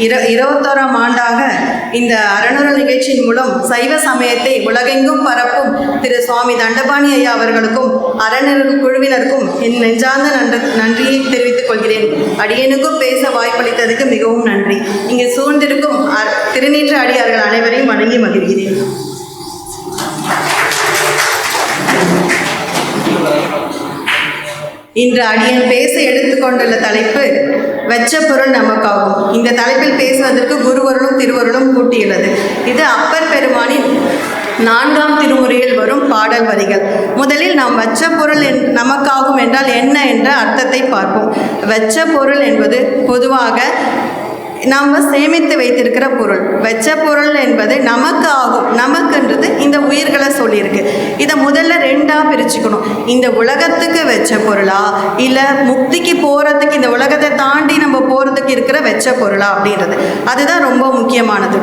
21ஆம் ஆண்டாக இந்த அறநூறு நிகழ்ச்சியின் மூலம் சைவ சமயத்தை உலகெங்கும் பரப்பும் திரு சுவாமி தண்டபாணி ஐயா அவர்களுக்கும் அறநூறு குழுவினருக்கும் என் நெஞ்சார்ந்த நன்றியை தெரிவித்துக் கொள்கிறேன். அடியனுக்கும் பேச வாய்ப்பளித்ததுக்கு மிகவும் நன்றி. இங்கே சூழ்ந்திருக்கும் திருநீற்று அடியார்கள் அனைவரையும் வணங்கி மகிழ்கிறேன். இன்று அடியன் பேச எடுத்துக்கொண்டுள்ள தலைப்பு வெச்ச பொருள் நமக்காகும். இந்த தலைப்பில் பேசுவதற்கு குருவருளும் திருவருளும் கூட்டியுள்ளது. இது அப்பர் பெருமானின் 4ஆம் திருமுறையில் வரும் பாடல் வரிகள். முதலில் நாம் வெச்ச பொருள் நமக்காகும் என்றால் என்ன என்ற அர்த்தத்தை பார்ப்போம். வெச்ச பொருள் என்பது பொதுவாக நாம் சேமித்து வைத்திருக்கிற பொருள். வெச்ச பொருள் என்பது நமக்கு ஆகும். நமக்குன்றது இந்த உயிர்களை சொல்லியிருக்கு. இதை முதல்ல 2ஆக பிரிச்சுக்கணும். இந்த உலகத்துக்கு வெச்ச பொருளா, இல்லை முக்திக்கு போகிறதுக்கு, இந்த உலகத்தை தாண்டி நம்ம போகிறதுக்கு இருக்கிற வெச்ச பொருளா அப்படின்றது. அதுதான் ரொம்ப முக்கியமானது.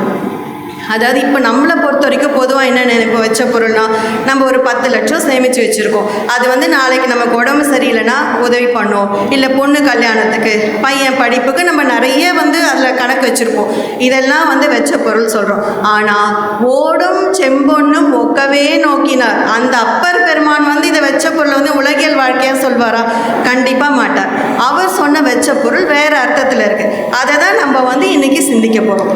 அதாவது இப்போ நம்மளை பொறுத்த வரைக்கும் பொதுவாக என்ன நினைப்போம், வெச்ச பொருள்னா நம்ம ஒரு 10 லட்சம் சேமித்து வச்சுருக்கோம். அது நாளைக்கு நமக்கு உடம்பு சரியில்லைன்னா உதவி பண்ணும், இல்லை பொண்ணு கல்யாணத்துக்கு, பையன் படிப்புக்கு நம்ம நிறைய அதில் கணக்கு வச்சுருப்போம். இதெல்லாம் வெச்ச பொருள் சொல்கிறோம். ஆனால் ஓடும் செம்பொன்னும் ஒக்கவே நோக்கினார் அந்த அப்பர் பெருமான் இதை வெச்ச பொருளை உலகியல் வாழ்க்கையாக சொல்வாரா? கண்டிப்பாக மாட்டார். அவர் சொன்ன வெச்ச பொருள் வேறு அர்த்தத்தில் இருக்குது. அதை தான் நம்ம இன்றைக்கி சிந்திக்க போகிறோம்.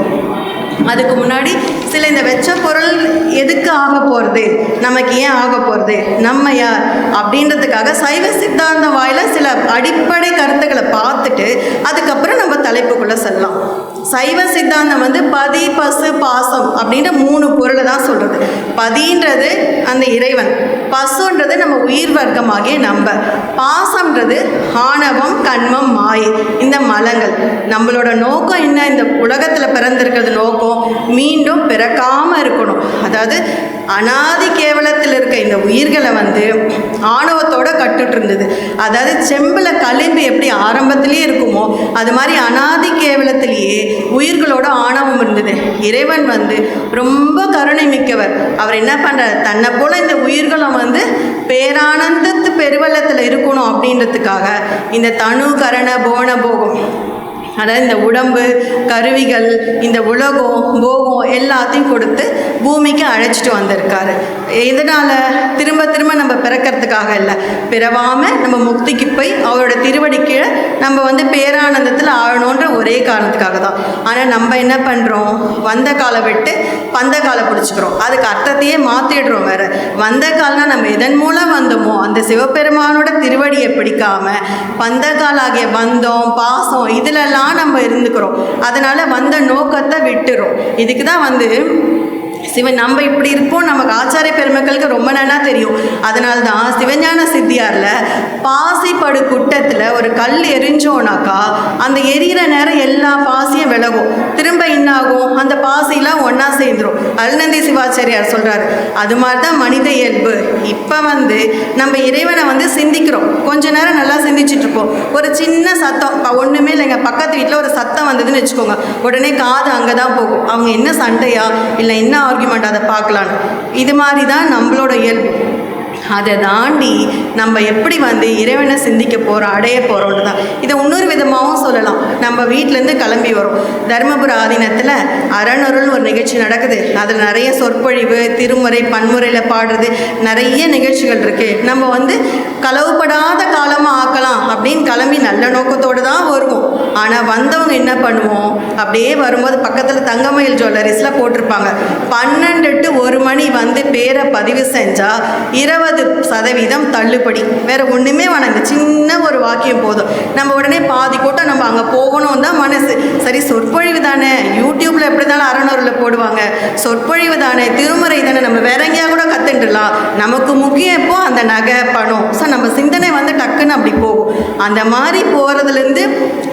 அதுக்கு முன்னாடி சில இந்த வெச்ச பொருள் எதுக்கு ஆக போகிறது, நமக்கு ஏன் ஆக போகிறது, நம்ம யார் அப்படின்றதுக்காக சைவ சித்தாந்த வாயில் சில அடிப்படை கருத்துக்களை பார்த்துட்டு அதுக்கப்புறம் நம்ம தலைப்புக்குள்ளே செல்லலாம். சைவ சித்தாந்தம் பதி பசு பாசம் அப்படின்ற 3 பொருளை தான் சொல்கிறது. பதின்றது அந்த இறைவன், பசுன்றது நம்ம உயிர் வர்க்கமாகிய நம்ம, பாசம்ன்றது ஆணவம் கண்மம் மாயை இந்த மலங்கள். நம்மளோட நோக்கம் என்ன, இந்த உலகத்தில் பிறந்திருக்கிறது நோக்கம் மீண்டும் பிறக்காமல் இருக்கணும். அதாவது அனாதி கேவலத்தில் இருக்க இந்த உயிர்களை ஆணவத்தோட கட்டுட்டு இருந்தது. அதாவது செம்பில் களிம்பு எப்படி ஆரம்பத்திலேயே இருக்குமோ அது மாதிரி அனாதி கேவலத்திலேயே உயிர்களோட ஆணவம் இருந்தது. இறைவன் ரொம்ப கருணை மிக்கவர். அவர் என்ன பண்ணுறார், தன்னை போல இந்த உயிர்களும் பேரானந்தத்து பெருவெள்ளத்தில் இருக்கணும் அப்படின்றதுக்காக இந்த தனு கரண போன போகம், அதாவது இந்த உடம்பு கருவிகள், இந்த உலகம் போகம் எல்லாத்தையும் கொடுத்து பூமிக்கு அழைச்சிட்டு வந்திருக்காரு. இதனால் திரும்ப திரும்ப நம்ம பிறக்கிறதுக்காக இல்லை, பிறவாமல் நம்ம முக்திக்கு போய் அவரோட திருவடிக்கு நம்ம பேரானந்தத்தில் ஆழணுன்ற ஒரே காரணத்துக்காக தான். ஆனால் நம்ம என்ன பண்ணுறோம், வந்த காலை விட்டு பந்த காலை பிடிச்சிக்கிறோம். அதுக்கு அர்த்தத்தையே மாற்றிடுறோம். வேறு வந்த கால்னால் நம்ம எதன் மூலம் வந்தோமோ அந்த சிவபெருமானோட திருவடியை பிடிக்காம பந்த காலாகிய பந்தம் பாசம் இதிலெல்லாம் நம்ம இருந்துக்கிறோம். அதனால் வந்த நோக்கத்தை விட்டுறோம். இதுக்கு தான் சிவன் நம்ம இப்படி இருப்போம். நமக்கு ஆச்சாரிய பெருமக்களுக்கு ரொம்ப நல்லா தெரியும். அதனால்தான் சிவஞான சித்தியாரில் பாசிப்படு குட்டத்தில் ஒரு கல் எரிஞ்சோனாக்கா அந்த எரிகிற நேரம் எல்லா பாசியும் விலகும். திரும்ப என்னாகும், அந்த பாசிலாம் ஒன்றா சேர்ந்துடும். அருணந்தி சிவாச்சாரியார் சொல்கிறார். அது மாதிரி தான் மனித இயல்பு. இப்போ நம்ம இறைவனை சிந்திக்கிறோம். கொஞ்ச நேரம் நல்லா சிந்திச்சுட்ருப்போம். ஒரு சின்ன சத்தம், ஒன்றுமே இல்லைங்க, பக்கத்து வீட்டில் ஒரு சத்தம் வந்ததுன்னு வச்சுக்கோங்க, உடனே காது அங்கே தான் போகும். அவங்க என்ன சண்டையா இல்லை என்ன ஆர்குமெண்ட், அதை பார்க்கலான்னு. இது மாதிரி தான் நம்மளோட இயல்பு. அதை தாண்டி நம்ம எப்படி இறைவனை சிந்திக்க போகிறோம், அடைய போகிறோன்னு தான். இதை இன்னொரு விதமாகவும் சொல்லலாம். நம்ம வீட்டிலேருந்து கிளம்பி வரோம், தருமபுர ஆதீனத்தில் அறநூறுன்னு ஒரு நிகழ்ச்சி நடக்குது. அதில் நிறைய சொற்பொழிவு, திருமுறை, பன்முறையில் பாடுறது, நிறைய நிகழ்ச்சிகள் இருக்குது. நம்ம களவுப்படாத காலமாக ஆக்கலாம் அப்படின்னு கிளம்பி நல்ல நோக்கத்தோடு தான் வருவோம். ஆனால் வந்தவங்க என்ன பண்ணுவோம், அப்படியே வரும்போது பக்கத்தில் தங்கமயில் ஜுவல்லரிஸில் போட்டிருப்பாங்க 12 to 1 மணி பேரை பதிவு செஞ்சால் 20% தள்ளுபடி. வேறு ஒன்றுமே வேணாம், இந்த சின்ன ஒரு வாக்கியம் போதும். நம்ம உடனே பாதி கூட்டம் நம்ம அங்கே போகணும் தான் மனசு. சரி, சொற்பொழிவு தானே, யூடியூப்பில் எப்படி இருந்தாலும் அறநூறில் போடுவாங்க, சொற்பொழிவு தானே, திருமுறை தானே, நம்ம வேற எங்கேயா கூட கற்றுட்டுலாம். நமக்கு முக்கியம் இப்போ அந்த நகை பணம். ஸோ நம்ம சிந்தனை டக்குன்னு அப்படி போகும். அந்த மாதிரி போகிறதுலேருந்து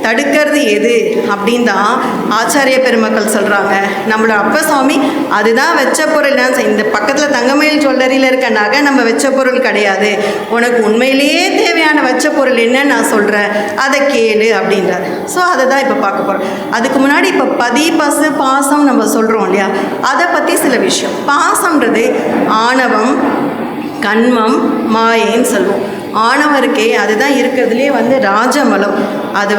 தடுக்கிறது எது அப்படின்னு தான் ஆச்சாரிய பெருமக்கள் சொல்கிறாங்க. நம்மளோட அப்ப சுவாமி அதுதான் வெச்ச பொருள். இந்த பக்கத்தில் தங்கமயில் ஜுவல்லரியில் இருக்க நகை நம்ம வெச்ச பொருள் கிடையாது. உனக்கு உண்மையிலேயே தேவையான வெச்ச பொருள் என்னன்னு நான் சொல்கிறேன், அதை கேளு அப்படின்றார். ஸோ அதை தான் இப்போ பார்க்க போகிறோம். அதுக்கு முன்னாடி இப்போ பதி பசு பாசம் நம்ம சொல்கிறோம் இல்லையா, அதை பற்றி சில விஷயம். பாசம்ன்றது ஆணவம் கண்மம் மாயைன்னு சொல்லுவோம். ஆணவம் இருக்கே, அதுதான் இருக்கிறதுலே ராஜமலம். அது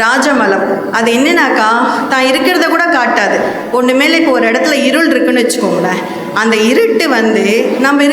ராஜமலம். அது என்னன்னாக்கா தான் இருக்கிறத கூட காட்டாது. ஒன்றுமேல இப்போ ஒரு இடத்துல இருள் இருக்குன்னு வச்சுக்கோங்களேன், அந்த இருட்டு வந்து நம்ம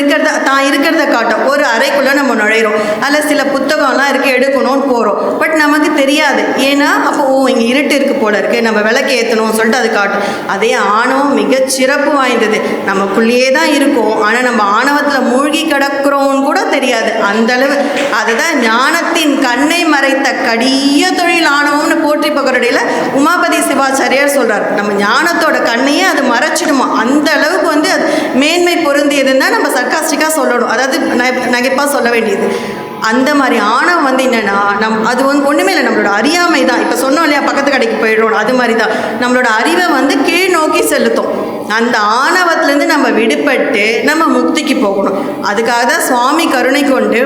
தான் இருக்கிறத காட்டும். ஒரு அறைக்குள்ளே நம்ம நுழையிறோம், அதில் சில புத்தகம்லாம் இருக்குது, எடுக்கணும்னு போகிறோம். பட் நமக்கு தெரியாது. ஏன்னா அப்போ இங்கே இருட்டு இருக்குது போல இருக்குது, நம்ம விளக்கு ஏற்றணும்னு சொல்லிட்டு அது காட்டும். அதே ஆணவம் மிகச்சிறப்பு வாய்ந்தது. நமக்குள்ளேயே தான் இருக்கும், ஆனால் நம்ம ஆணவத்தில் மூழ்கி கிடக்கிறோம்னு கூட தெரியாது அந்தளவு. அதுதான் ஞானத்தின் கண்ணை மறைத்த கடிய தொழில் ஆணவம்னு போற்றி பகரடியில் உமாபதி சிவாச்சாரியார் சொல்கிறார். நம்ம ஞானத்தோட கண்ணையே அது மறைச்சிடுமா, அந்த அளவுக்கு வந்து அது மேன்மை பொருந்தியதுன்னு தான் நம்ம சர்க்காஸ்டிக்காக சொல்லணும், அதாவது நகைப்பாக சொல்ல வேண்டியது. அந்த மாதிரி ஆணவம் வந்து என்னென்னா அது வந்து ஒன்றுமே இல்லை, நம்மளோட அறியாமை தான். இப்போ சொன்னோம் இல்லையா, பக்கத்து கடைக்கு போயிடுறோம், அது மாதிரி தான் நம்மளோட அறிவை வந்து கீழ் நோக்கி செலுத்தும். அந்த ஆணவத்திலேருந்து நம்ம விடுபட்டு நம்ம முக்திக்கு போகணும். அதுக்காக தான் சுவாமி கருணை கொண்டு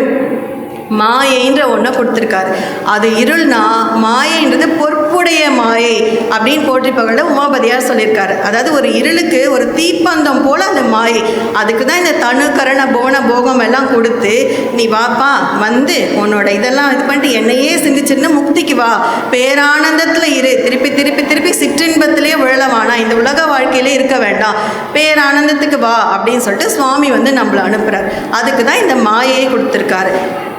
மாயைன்ற ஒன்றை கொடுத்துருக்காரு. அது இருள்னா மாயைன்றது பொறுப்புடைய மாயை அப்படின்னு போற்றி பகல உமாபதியார் சொல்லியிருக்காரு. அதாவது ஒரு இருளுக்கு ஒரு தீப்பந்தம் போல் அந்த மாயை. அதுக்கு தான் இந்த தனு கரண போன போகம் எல்லாம் கொடுத்து நீ வாப்பா வந்து உன்னோட இதெல்லாம் இது பண்ணிட்டு என்னையே சிந்திச்சிருந்து முக்திக்கு வா, பேரானந்தத்தில் இரு, திருப்பி திருப்பி திருப்பி சிற்றின்பத்திலேயே விழலவானா, இந்த உலக வாழ்க்கையிலே இருக்க வேண்டாம், பேரானந்தத்துக்கு வா அப்படின்னு சொல்லிட்டு சுவாமி வந்து நம்மளை அனுப்புகிறார். அதுக்கு தான் இந்த மாயையை கொடுத்துருக்காரு.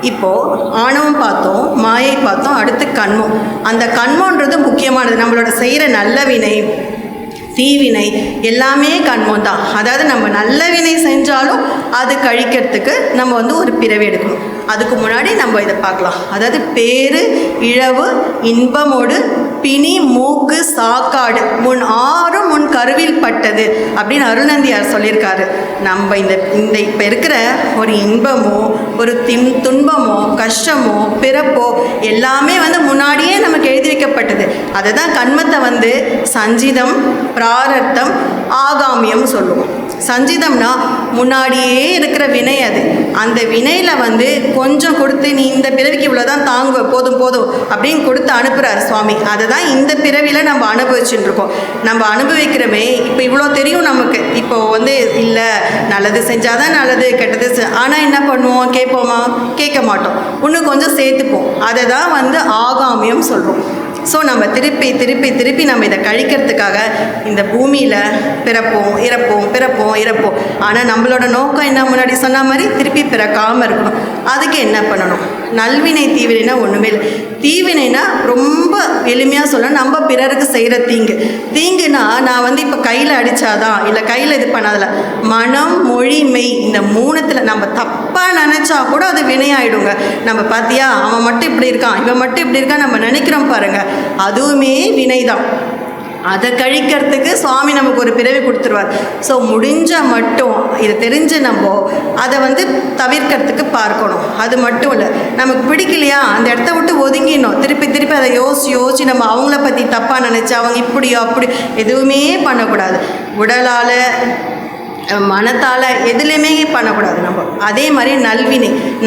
இப்போது ஆணவம் பார்த்தோம், மாயை பார்த்தோம், அடுத்து கண்மம். அந்த கண்மன்றது முக்கியமானது. நம்மளோட செய்கிற நல்ல வினை தீவினை எல்லாமே கண்மம் தான். அதாவது நம்ம நல்ல வினை செஞ்சாலும் அது கழிக்கிறதுக்கு நம்ம வந்து ஒரு பிறவி எடுக்கணும். அதுக்கு முன்னாடி நம்ம இதை பார்க்கலாம். அதாவது பேரு இழவு இன்பமோடு பிணி மூக்கு சாக்காடு முன் ஆறும் முன் கருவில் பட்டது அப்படின்னு அருள்நந்தியார் சொல்லியிருக்காரு. நம்ம இந்த இப்போ இருக்கிற ஒரு இன்பமோ ஒரு துன்பமோ கஷ்டமோ பிறப்போ எல்லாமே வந்து முன்னாடியே நமக்கு எழுதி வைக்கப்பட்டது. அதை தான் கண்மத்தை வந்து சஞ்சிதம் பிராரத்தம் ஆகாமியம் சொல்லுவோம். சஞ்சிதம்னா முன்னாடியே இருக்கிற வினை. அது அந்த வினையில் வந்து கொஞ்சம் கொடுத்து நீ இந்த பிறவிக்கு இவ்வளோதான் தாங்குவ, போதும் போதும் அப்படின்னு கொடுத்து அனுப்புகிறார் சுவாமி. அதை தான் இந்த பிறவியில் நம்ம அனுபவிச்சுட்டு இருக்கோம். நம்ம அனுபவிக்கிறோமே, இப்போ இவ்வளோ தெரியும் நமக்கு. இப்போ வந்து இல்லை நல்லது செஞ்சால் தான் நல்லது, கெட்டது ஆனால் என்ன பண்ணுவோம், கேட்போமா, கேட்க மாட்டோம், இன்னும் கொஞ்சம் சேர்த்துப்போம். அதை தான் வந்து ஆகாமியம் சொல்கிறோம். ஸோ நம்ம திருப்பி திருப்பி திருப்பி நம்ம இதை கழிக்கிறதுக்காக இந்த பூமியில் பிறப்போம் இறப்போம் பிறப்போம் இறப்போம். ஆனால் நம்மளோட நோக்கம் என்ன, முன்னாடி சொன்ன மாதிரி திருப்பி பிறக்காமல் இருக்கணும். அதுக்கு என்ன பண்ணணும், நல்வினை தீவினைனா ஒன்றுமே இல்லை. தீவினைனா ரொம்ப எளிமையாக சொல்லணும், நம்ம பிறருக்கு செய்கிற தீங்குனா நான் வந்து இப்போ கையில் அடித்தாதான் இல்லை கையில் இது பண்ணதில்ல, மனம் மொழி மெய் இந்த மூணுத்தில் நம்ம தப்பாக நினச்சா கூட அது வினையாயிடுங்க. நம்ம பார்த்தியா அவன் மட்டும் இப்படி இருக்கான் இவன் மட்டும் இப்படி இருக்கான் நம்ம நினைக்கிறோம் பாருங்கள், அதுவுமே வினைதான். அதை கழிக்கிறதுக்கு சுவாமி நமக்கு ஒரு பிறவி கொடுத்துருவார். ஸோ முடிஞ்சால் மட்டும் இதை தெரிஞ்சு நம்ம அதை வந்து தவிர்க்கிறதுக்கு பார்க்கணும். அது மட்டும் இல்லை, நமக்கு பிடிக்கலையா அந்த இடத்த விட்டு ஒதுங்கிடணும். திருப்பி திருப்பி அதை யோசிச்சு நம்ம அவங்கள பற்றி தப்பாக நினச்சி அவங்க இப்படியோ அப்படி எதுவுமே பண்ணக்கூடாது. உடலால் மனத்தால் எதுலேயுமே பண்ணக்கூடாது நம்ம. அதே மாதிரி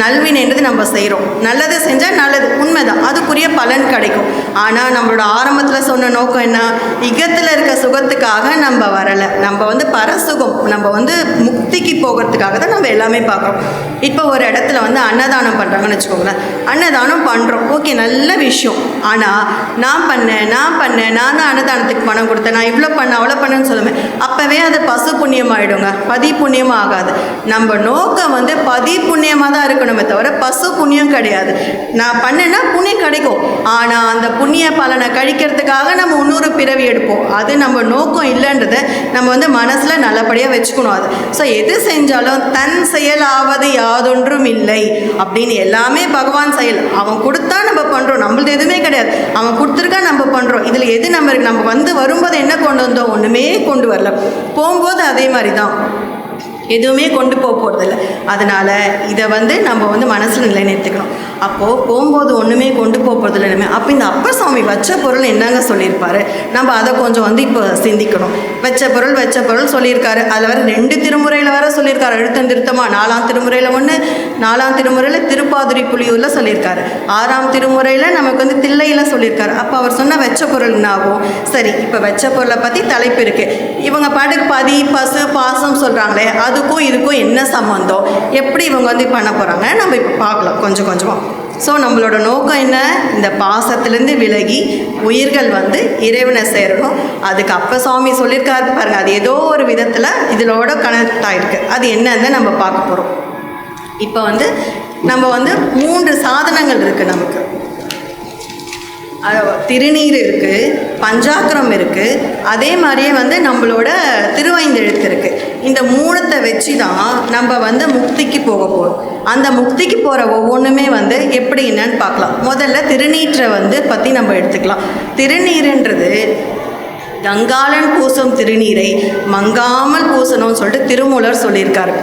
நல்வினைன்றது நம்ம செய்கிறோம், நல்லது செஞ்சால் நல்லது உண்மைதான், அதுக்குரிய பலன் கிடைக்கும். ஆனால் நம்மளோட ஆரம்பத்தில் சொன்ன நோக்கம் என்ன, இகத்தில் இருக்க சுகத்துக்காக நம்ம வரலை, நம்ம வந்து பரசுகம், நம்ம வந்து முக்திக்கு போகிறதுக்காக தான் நம்ம எல்லாமே பார்க்குறோம். இப்போ ஒரு இடத்துல வந்து அன்னதானம் பண்ணுறாங்கன்னு வச்சுக்கோங்களேன், அன்னதானம் பண்ணுறோம், ஓகே நல்ல விஷயம். ஆனால் நான் தான் அன்னதானத்துக்கு பணம் கொடுத்தேன், நான் இவ்வளோ பண்ண அவ்வளோ பண்ணேன்னு சொல்லுவேன், அப்போவே அது பசு புண்ணியம் ஆகிடுங்க, பதி புண்ணியமாக ஆகாது. நம்ம நோக்கம் வந்து பதி புண்ணியமாக தான் இருக்கணுமே தவிர பசு புண்ணியம் கிடையாது. நான் பண்ணேன்னா புண்ணியம் கிடைக்கும், ஆனால் அந்த புண்ணிய பலனை கழிக்கிறதுக்காக நம்ம இன்னொரு பிறவி எடுப்போம். அது நம்ம நோக்கம் இல்லைன்றதை நம்ம வந்து மனசில் நல்லபடியாக வச்சுக்கணும். அது ஸோ எது செஞ்சாலும் தன் செயலாவது யாதொன்றும் இல்லை அப்படின்னு, எல்லாமே பகவான் செயல். அவன் கொடுத்தா நம்ம பண்ணுறோம், நம்மளது எதுவுமே கிடையாது, அவன் கொடுத்துருக்கா நம்ம பண்ணுறோம். இதில் எது நம்ம வந்து வரும்போது என்ன கொண்டு வந்தோம், ஒன்றுமே கொண்டு வரல, போகும்போது அதே மாதிரி தான் எதுவுமே கொண்டு போகிறதில்ல. அதனால் இதை வந்து நம்ம வந்து மனசில் நிலைநிறுத்திக்கணும். அப்போது போகும்போது ஒன்றுமே கொண்டு போகிறதில்ல. அப்போ இந்த அப்பர் சுவாமி வச்ச பொருள் என்னங்க சொல்லியிருப்பார், நம்ம அதை கொஞ்சம் வந்து இப்போ சிந்திக்கணும். வச்ச பொருள் சொல்லியிருக்காரு. அதில் வர 2 திருமுறையில் வர சொல்லியிருக்காரு, அழுத்தம் திருத்தமாக. 4ஆம் திருமுறையில் 1, 4ஆம் திருமுறையில் திருப்பாதுரி புலியூரில் சொல்லியிருக்காரு, 6ஆம் திருமுறையில் நமக்கு வந்து தில்லையில் சொல்லியிருக்காரு. அப்போ அவர் சொன்ன வச்ச பொருள் என்னாகும். சரி, இப்போ வச்ச பொருளை பற்றி தலைப்பு இருக்குது. இவங்க பாட்டுக்கு பதி பசு பாசம் சொல்கிறாங்களே, அதுக்கும் இதுக்கும் என்ன சம்மந்தம், எப்படி இவங்க வந்து பண்ண போகிறாங்க நம்ம இப்போ பார்க்கலாம் கொஞ்சம் கொஞ்சமாக. ஸோ நம்மளோட நோக்கம் என்ன? இந்த பாசத்துலேருந்து விலகி உயிர்கள் வந்து இறைவனை சேரணும். அதுக்கு அப்போ சுவாமி சொல்லியிருக்காரு பாருங்க, அது ஏதோ ஒரு விதத்தில் இதிலோட கனெக்ட் ஆகிருக்கு. அது என்னன்னு நம்ம பார்க்க போகிறோம். இப்போ வந்து நம்ம வந்து 3 சாதனங்கள் இருக்குது நமக்கு. திருநீர் இருக்குது, பஞ்சாக்கரம் இருக்குது, அதே மாதிரியே வந்து நம்மளோட திருவைந்தெழுத்து இருக்குது. இந்த 3த்தை வச்சு தான் நம்ம வந்து முக்திக்கு போக போகிறோம். அந்த முக்திக்கு போகிற ஒவ்வொன்றுமே வந்து எப்படி என்னன்னு பார்க்கலாம். முதல்ல திருநீற்றை வந்து பற்றி நம்ம எடுத்துக்கலாம். திருநீருன்றது கங்காளன் பூசும் திருநீரை மங்காமல் பூசணும்னு சொல்லிட்டு திருமூலர் சொல்லியிருக்காரு.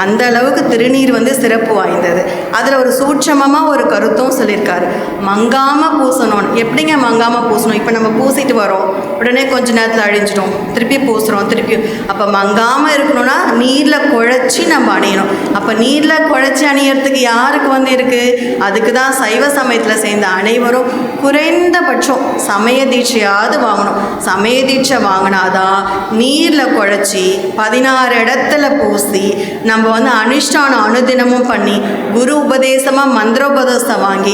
அந்த அளவுக்கு திருநீர் வந்து சிறப்பு வாய்ந்தது. அதில் ஒரு சூட்சமமாக ஒரு கருத்தும் சொல்லியிருக்காரு, மங்காமல் பூசணும்னு. எப்படிங்க மங்காமல் பூசணும்? இப்போ நம்ம பூசிட்டு வரோம், உடனே கொஞ்ச நேரத்தில் அழிஞ்சிடும், திருப்பி பூசுகிறோம், திருப்பி. அப்போ மங்காமல் இருக்கணும்னா நீரில் குழைச்சி நம்ம அணியணும். அப்போ நீரில் குழைச்சி அணியறதுக்கு யாருக்கு வந்து இருக்குது? அதுக்கு தான் சைவ சமயத்தில் சேர்ந்த அனைவரும் குறைந்தபட்சம் சமய தீட்சையாவது வாங்கணும். சமய தீட்சை வாங்கினாதான் நீரில் குழைச்சி 16 இடத்துல பூசி நம்ம வந்து அனுஷ்டானம் அனுதினமும் பண்ணி குரு உபதேசமாக மந்திரோபதேசம் வாங்கி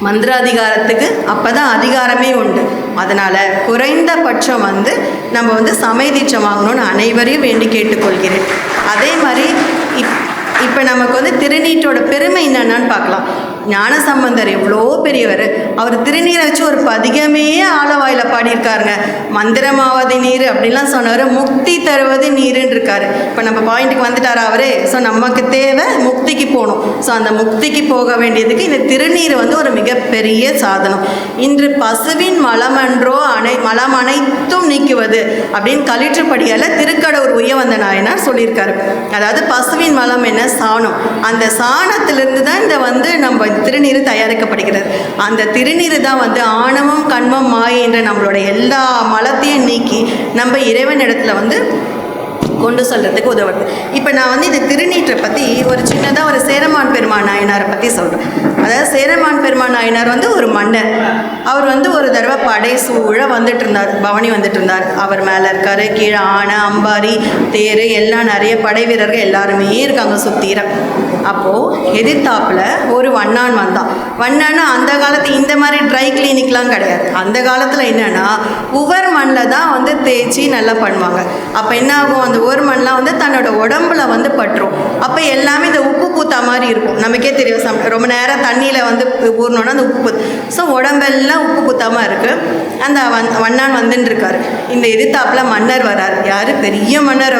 மந்திராதிகாரத்துக்கு அப்போ தான் அதிகாரமே உண்டு. அதனால் குறைந்தபட்சம் வந்து நம்ம வந்து சமய தீட்சை வாங்கணும்னு அனைவரையும் வேண்டி கேட்டுக்கொள்கிறேன். அதே மாதிரி இப்போ நமக்கு வந்து திருநீற்றோட பெருமை என்னென்னு பார்க்கலாம். ஞானசம்பந்தர் எவ்வளோ பெரியவர், அவர் திருநீரை வச்சு ஒரு பதிகமே ஆலவாயில் பாடியிருக்காருங்க. மந்திரமாவது நீர் அப்படின்லாம் சொன்னவர், முக்தி தருவது நீருன்னு இருக்காரு. இப்போ நம்ம பாயிண்ட்டுக்கு வந்துட்டார் அவரே. ஸோ நமக்கு தேவை முக்திக்கு போகணும். ஸோ அந்த முக்திக்கு போக வேண்டியதுக்கு இந்த திருநீர் வந்து ஒரு மிகப்பெரிய சாதனம். இன்று பசுவின் மலமன்றோ மலம் அனைத்தும் நீக்குவது அப்படின்னு கலிற்றுப்படியால் திருக்கடவுர் உய்யவந்த நாயனார் சொல்லியிருக்காரு. அதாவது பசுவின் மலம் என்ன? சாணம். அந்த சாணத்திலிருந்து தான் இந்த வந்து நம்ம திருநீர் தயாரிக்கப்படுகிறது. அந்த திருநீர் தான் வந்து ஆணவம் கண்மம் மாயை என்ற நம்மளோட எல்லா மலத்தையும் நீக்கி நம்ம இறைவனிடத்துல வந்து கொண்டு சொல்கிறதுக்கு உதவுது. இப்போ நான் வந்து இந்த திருநீற்றை பற்றி ஒரு சின்னதாக ஒரு சேரமான் பெருமான் நாயனாரை பற்றி சொல்கிறேன். அதாவது சேரமான் பெருமான் நாயனார் வந்து ஒரு மன்னர். அவர் வந்து ஒரு தடவை படை சூழ வந்துட்டு இருந்தார், பவனி வந்துட்டு இருந்தார். அவர் மேலே இருக்கார், கீழே ஆனை அம்பாரி தேர் எல்லாம் நிறைய படை வீரர்கள் எல்லாருமே இருக்காங்க சுத்தீர. அப்போது எதிர்த்தாப்பில் ஒரு வண்ணான் வந்தான். வண்ணான்னு அந்த காலத்து இந்த மாதிரி ட்ரை கிளினிக்லாம் கிடையாது. அந்த காலத்தில் என்னென்னா உவர் மண்ணில் தான் வந்து தேய்ச்சி நல்லா பண்ணுவாங்க. அப்போ என்ன ஆகும், அந்த உவர் மண்ணெலாம் வந்து தன்னோட உடம்புல வந்து பட்டுரும். அப்போ எல்லாமே இந்த உப்பு பூத்தா மாதிரி இருக்கும். நமக்கே தெரியும், ரொம்ப நேரம் தண்ணியில் வந்து ஊறணுன்னா அந்த உப்பு பூத்து. ஸோ உடம்பெல்லாம் உப்பு பூத்தாமல் இருக்குது. அந்த வண்ணான் வந்துன்னு இருக்கார். இந்த எதிர்த்தாப்பில் மன்னர் வரார். யார்? பெரிய மன்னர்.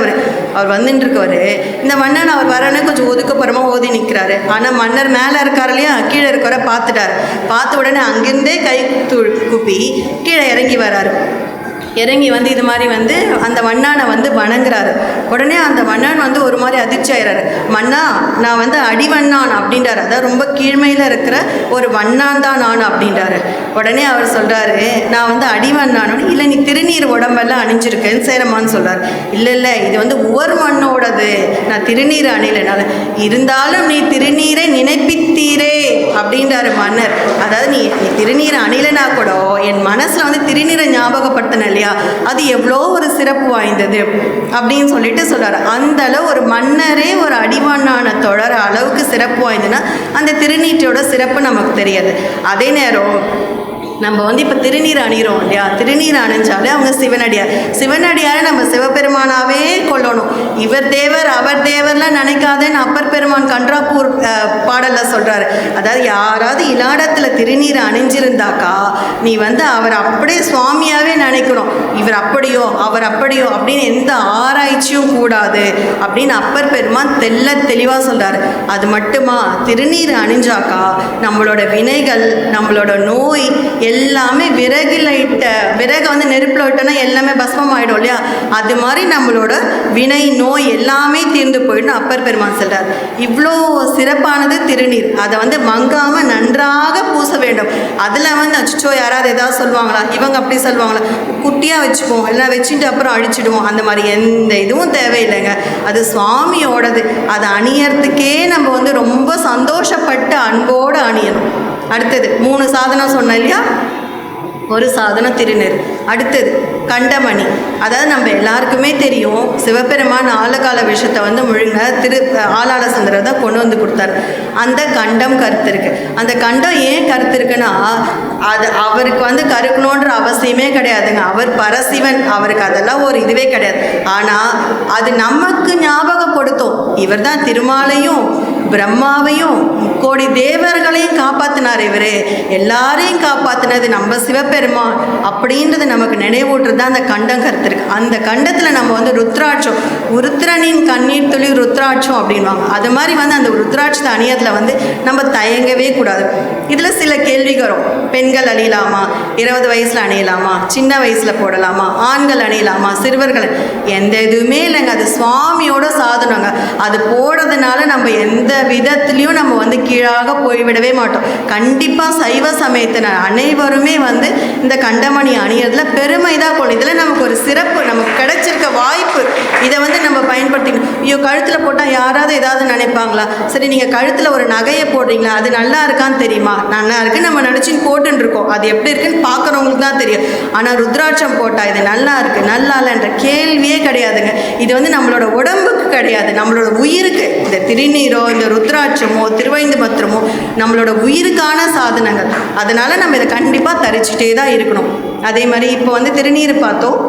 அவர் வந்துட்டு இருக்கவர். இந்த மன்னன் அவர் வரனே கொஞ்சம் ஒதுக்கப்புறமாக ஓதி நிற்கிறாரு. ஆனால் மன்னர் மேலே இருக்கார் இல்லையா, கீழே இருக்கவரை பார்த்துட்டார். பார்த்த உடனே அங்கேருந்தே கை கூப்பி கீழே இறங்கி வராரு. இறங்கி வந்து இது மாதிரி வந்து அந்த வண்ணானை வந்து வணங்குறாரு. உடனே அந்த வண்ணான் வந்து ஒரு மாதிரி அதிர்ச்சி ஆயிடுறாரு. மன்னா, நான் வந்து அடிவண்ணான் அப்படின்றாரு. அதாவது ரொம்ப கீழ்மையில் இருக்கிற ஒரு வண்ணான் தான் நான் அப்படின்றாரு. உடனே அவர் சொல்கிறாரு, நான் வந்து அடிவண்ணானு இல்லை, நீ திருநீர் உடம்பெல்லாம் அணிஞ்சிருக்கேன்னு சேரமான்னு சொல்கிறார். இல்லை இது வந்து உவர் மண்ணோடது, நான் திருநீர் அணிலனால. இருந்தாலும் நீ திருநீரை நினைப்பித்தீரே அப்படின்றாரு மன்னர். அதாவது நீ திருநீர் அணிலனா கூட என் மனசில் வந்து திருநீரை ஞாபகப்படுத்தின இல்லையா, அது எவ்வளோ ஒரு சிறப்பு வாய்ந்தது அப்படின்னு சொல்லிட்டு சொல்கிறார். அந்த அளவு ஒரு மன்னரே ஒரு அடிவண்ணான தொடர அளவுக்கு சிறப்பு வாய்ந்ததுன்னா அந்த திருநீற்றோட சிறப்பு நமக்கு தெரியாது. அதே நேரம் நம்ம வந்து இப்போ திருநீர் அணிகிறோம் இல்லையா, திருநீர் அணிஞ்சாலே அவங்க சிவனடியாரை நம்ம சிவபெருமானாவே கொள்ளணும். இவர் தேவர் அவர் தேவர்லாம் நினைக்காதேன்னு அப்பர் பெருமான் கன்றாப்பூர் பாடலில் சொல்கிறாரு. அதாவது யாராவது இலாடத்தில் திருநீர் அணிஞ்சிருந்தாக்கா நீ வந்து அவர் அப்படியே சுவாமியாகவே நினைக்கணும். இவர் அப்படியோ அவர் அப்படியோ அப்படின்னு எந்த ஆராய்ச்சியும் கூடாது அப்படின்னு அப்பர் பெருமான் தெளிவாக சொல்கிறார். அது மட்டுமா, திருநீர் அணிஞ்சாக்கா நம்மளோட வினைகள் நம்மளோட நோய் எல்லாமே விறகை வந்து நெருப்பில் விட்டோன்னா எல்லாமே பஸ்மம் ஆகிடும் இல்லையா, அது மாதிரி நம்மளோட வினை நோய் எல்லாமே தீர்ந்து போயிடும் அப்பர் பெருமான் சொல்கிறார். இவ்வளோ சிறப்பானது திருநீர். அதை வந்து மங்காமல் நன்றாக பூச வேண்டும். அதில் வந்து அச்சோ யாராவது ஏதாவது சொல்லுவாங்களா, இவங்க அப்படி சொல்லுவாங்களா, குட்டியாக வச்சுப்போம் எல்லாம் வச்சுட்டு அப்புறம் அழிச்சிடுவோம், அந்த மாதிரி எந்த இதுவும் தேவையில்லைங்க. அது சுவாமியோடது. அதை அணியறதுக்கே நம்ம வந்து ரொம்ப சந்தோஷப்பட்டு அன்போடு அணியணும். அடுத்தது 3 சாதனம் சொன்னேன் இல்லையா, ஒரு சாதனம் திருநீர். அடுத்தது கண்டமணி. அதாவது நம்ம எல்லாருக்குமே தெரியும், சிவபெருமான் ஆழகால விஷத்தை வந்து முழுங்க ஆளாள சுந்தரர் தான் கொண்டு வந்து கொடுத்தாரு. அந்த கண்டம் கருத்து இருக்கு. அந்த கண்டம் ஏன் கருத்து இருக்குன்னா, அது அவருக்கு வந்து கருக்கணுன்ற அவசியமே கிடையாதுங்க. அவர் பரசிவன், அவருக்கு அதெல்லாம் ஒரு இதுவே கிடையாது. ஆனால் அது நமக்கு ஞாபகப்படுத்தும், இவர் தான் திருமாலையும் பிரம்மாவையும் கோடி தேவர்களையும் காப்பாற்றினார். இவர் எல்லாரையும் காப்பாற்றினது நம்ம சிவபெருமான் அப்படின்றது நமக்கு நினைவூட்டுறது தான் அந்த கண்டம் கருத்து இருக்கு. அந்த கண்டத்தில் நம்ம வந்து ருத்ராட்சம், ருத்ரனின் கண்ணீர் துளி ருத்ராட்சம் அப்படின்வாங்க. அது மாதிரி வந்து அந்த ருத்ராட்சத்தை அணியத்தில் வந்து நம்ம தயங்கவே கூடாது. இதில் சில கேள்விகள் வரும். பெண்கள் அணியலாமா, 20 வயசில் அணியலாமா, சின்ன வயசில் போடலாமா, ஆண்கள் அணியலாமா, சிறுவர்கள், எந்த இதுவுமே இல்லைங்க. அது சுவாமியோட சாதனங்க. அது போடுறதுனால நம்ம எந்த விதத்துலேயும் நம்ம வந்து கீழாக போய்விடவே மாட்டோம். கண்டிப்பாக சைவ சமயத்தினர் அனைவருமே வந்து இந்த கண்டமணி அணியறதுல பெருமை தான் கொள்ளும். இதில் நமக்கு ஒரு சிறப்பு, நமக்கு கிடைச்சிருக்க வாய்ப்பு. இதை வந்து நம்ம பயன்படுத்திக்கணும். ஐயோ, கழுத்தில் போட்டால் யாராவது ஏதாவது நினைப்பாங்களா? சரி, நீங்கள் கழுத்தில் ஒரு நகையை போடுறீங்களா, அது நல்லா இருக்கான்னு தெரியுமா? நல்லா இருக்குன்னு நம்ம நினச்சின்னு போட்டுருக்கோம். அது எப்படி இருக்குன்னு பார்க்குறவங்களுக்கு தான் தெரியும். ஆனால் ருத்ராட்சம் போட்டால் இது நல்லா இருக்குது நல்லா இல்லைன்ற கேள்வியே கிடையாதுங்க. இது வந்து நம்மளோட உடம்புக்கு கிடையாது, நம்மளோட உயிருக்கு. இந்த திருநீரோ இந்த ருத்ராட்சமோ திருவைந்து மத்திரமோ நம்மளோட உயிருக்கான சாதனங்கள். அதனால் நம்ம இதை கண்டிப்பாக தரிச்சுட்டே தான் இருக்கணும். அதே மாதிரி இப்போ வந்து திருநீர் பார்த்தோம்,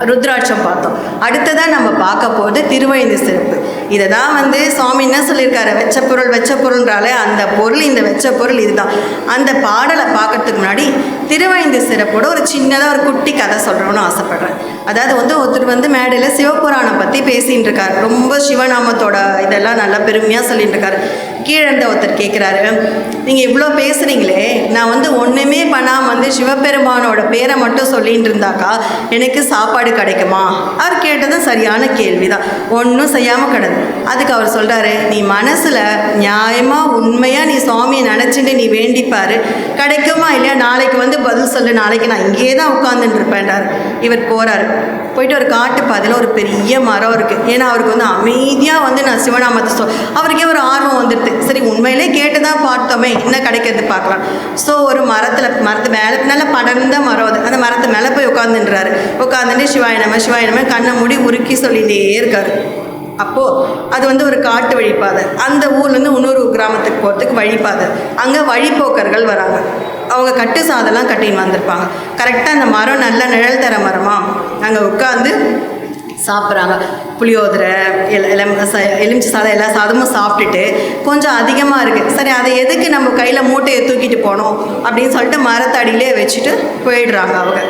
ருத்ராட்சம் பார்த்தோம். அடுத்ததான் நம்ம பார்க்க போகிறது திருவைந்து சிறப்பு. இதை தான் வந்து சுவாமி என்ன சொல்லியிருக்காரு, வெச்ச பொருள்ன்றாலே அந்த பொருள், இந்த வெச்ச பொருள் இதுதான். அந்த பாடலை பார்க்கறதுக்கு முன்னாடி திருவைந்து சிறப்போட ஒரு சின்னதாக ஒரு குட்டி கதை சொல்கிறோன்னு ஆசைப்பட்றேன். அதாவது வந்து ஒருத்தர் வந்து மேடையில் சிவபுராணம் பற்றி பேசிகிட்டு இருக்காரு. ரொம்ப சிவநாமத்தோட இதெல்லாம் நல்லா பெருமையாக சொல்லிட்டு இருக்காரு. கீழே இருந்த ஒருத்தர் கேட்குறாரு, நீங்கள் இவ்வளோ பேசுகிறீங்களே, நான் வந்து ஒன்றுமே பண்ணாமல் வந்து சிவபெருமானோட பேரை மட்டும் சொல்லிகிட்டு இருந்தாக்கா எனக்கு சாப்பாடு கிடைக்குமா? அவர் கேட்டதும் சரியான கேள்வி தான். ஒன்றும் செய்யாமல் கிடையாது. அதுக்கு அவர் சொல்கிறாரு, நீ மனசில் நியாயமாக உண்மையாக நீ சுவாமியை நினச்சிட்டு நீ வேண்டிப்பார், கிடைக்குமா இல்லையா நாளைக்கு வந்து பதில் சொல்லு, நாளைக்கு நான் இங்கேயே தான் உட்காந்துட்டு இருப்பேன்டார். இவர் போகிறாரு. போயிட்டு ஒரு காட்டு பாதையில் ஒரு பெரிய மரம் இருக்குது. ஏன்னா அவருக்கு வந்து அமைதியாக வந்து நான் சிவநாமத்தை அவருக்கே ஒரு ஆர்வம் வந்துடுது. சரி, உண்மையிலே கேட்டு தான் பார்த்தோமே, என்ன கிடைக்கிறது பார்க்கலாம். ஸோ ஒரு மரத்து மேலே நல்ல படர்ந்த மரம், அது அந்த மரத்து மேலே போய் உட்காந்துன்றாரு. உட்காந்துட்டு சிவாயனமே கண்ணை மூடி உருக்கி சொல்லிகிட்டே இருக்காரு. அப்போது அது வந்து ஒரு காட்டு வழிப்பாதை. அந்த ஊர்லேருந்து இன்னொரு கிராமத்துக்கு போகிறதுக்கு வழிப்பாதை. அங்கே வழிப்போக்கர்கள் வராங்க. அவங்க கட்டு சாதெல்லாம் கட்டின்னு வந்திருப்பாங்க. கரெக்டாக அந்த மரம் நல்ல நிழல் தர மரமாக அங்கே உட்காந்து சாப்பிட்றாங்க. புளியோதரை, எலுமிச்சை சாதம், எல்லா சாதமும் சாப்பிட்டுட்டு கொஞ்சம் அதிகமாக இருக்குது. சரி, அதை எதுக்கு நம்ம கையில் மூட்டையை தூக்கிட்டு போனோம் அப்படின்னு சொல்லிட்டு மரத்தடியிலே வச்சுட்டு போயிடுறாங்க அவங்க.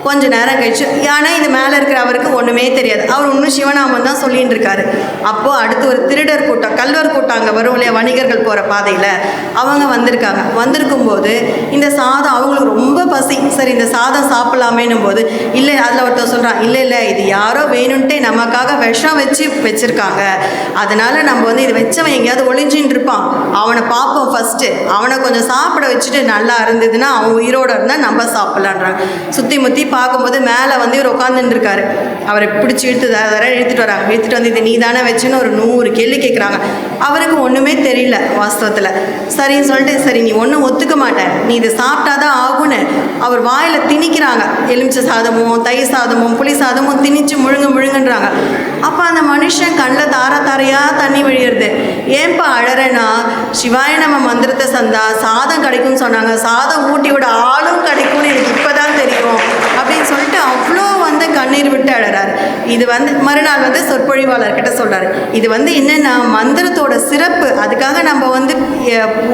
கொஞ்ச நேரம் கழிச்சு, ஆனால் இது மேலே இருக்கிற அவருக்கு ஒன்றுமே தெரியாது. அவர் இன்னும் சிவநாமம் தான் சொல்லின்னு இருக்காரு. அப்போது அடுத்து ஒரு திருடர் கூட்டம், கல்வர் கூட்டம் அங்கே வரும் இல்லையா, வணிகர்கள் போகிற பாதையில் அவங்க வந்திருக்காங்க. வந்திருக்கும்போது இந்த சாதம் அவங்களுக்கு ரொம்ப பசி. சரி, இந்த சாதம் சாப்பிட்லாமேனும் போது இல்லை, அதில் ஒருத்தர் சொல்கிறான், இல்லை இது யாரோ வேணும்ன்ட்டே நமக்காக விஷம் வச்சுருக்காங்க, அதனால் நம்ம வந்து இது வச்சவன் எங்கேயாவது ஒளிஞ்சின்னு இருப்பான், அவனை பார்ப்போம் ஃபஸ்ட்டு, அவனை கொஞ்சம் சாப்பிட வச்சுட்டு நல்லா இருந்ததுன்னா அவன் உயிரோடு இருந்தால் நம்ம சாப்பிட்லான்றாங்க. சுற்றி முற்றி பார்க்கும்போது மேலே வந்து இவர் உட்காந்துருக்காரு. அவரை பிடிச்சி இழுத்துட்டு வராங்க. இழுத்துட்டு வந்து இது நீ தானே வச்சுன்னு ஒரு 100 கேள்வி கேட்குறாங்க. அவருக்கு ஒன்றுமே தெரியல வாஸ்தவத்தில். சரின்னு சொல்லிட்டு, சரி நீ ஒன்றும் ஒத்துக்க மாட்டேன், நீ இதை சாப்பிட்டாதான் ஆகுன்னு அவர் வாயில் திணிக்கிறாங்க. எலுமிச்சை சாதமும் தயிர் சாதமும் புளி சாதமும் திணிச்சு முழுங்குன்றாங்க. அப்போ அந்த மனுஷன் கண்ணில் தாரையாக தண்ணி வழியிறது. ஏன்பா அழறேன்னா, சிவாய நம்ம மந்திரத்தை சாதம் கிடைக்கும்னு சொன்னாங்க, சாதம் ஊட்டி விட ஆளும் கிடைக்கும்னு எனக்கு இப்போ தான் தெரியும் அப்படின்னு சொல்லிட்டு அவ்வளோ வந்து கண்ணீர் விட்டு அழறாரு. இது வந்து மறுநாள் வந்து சொற்பொழிவாளர்கிட்ட சொல்கிறாரு. இது வந்து என்னென்னா மந்திரத்தோட சிறப்பு. அதுக்காக நம்ம வந்து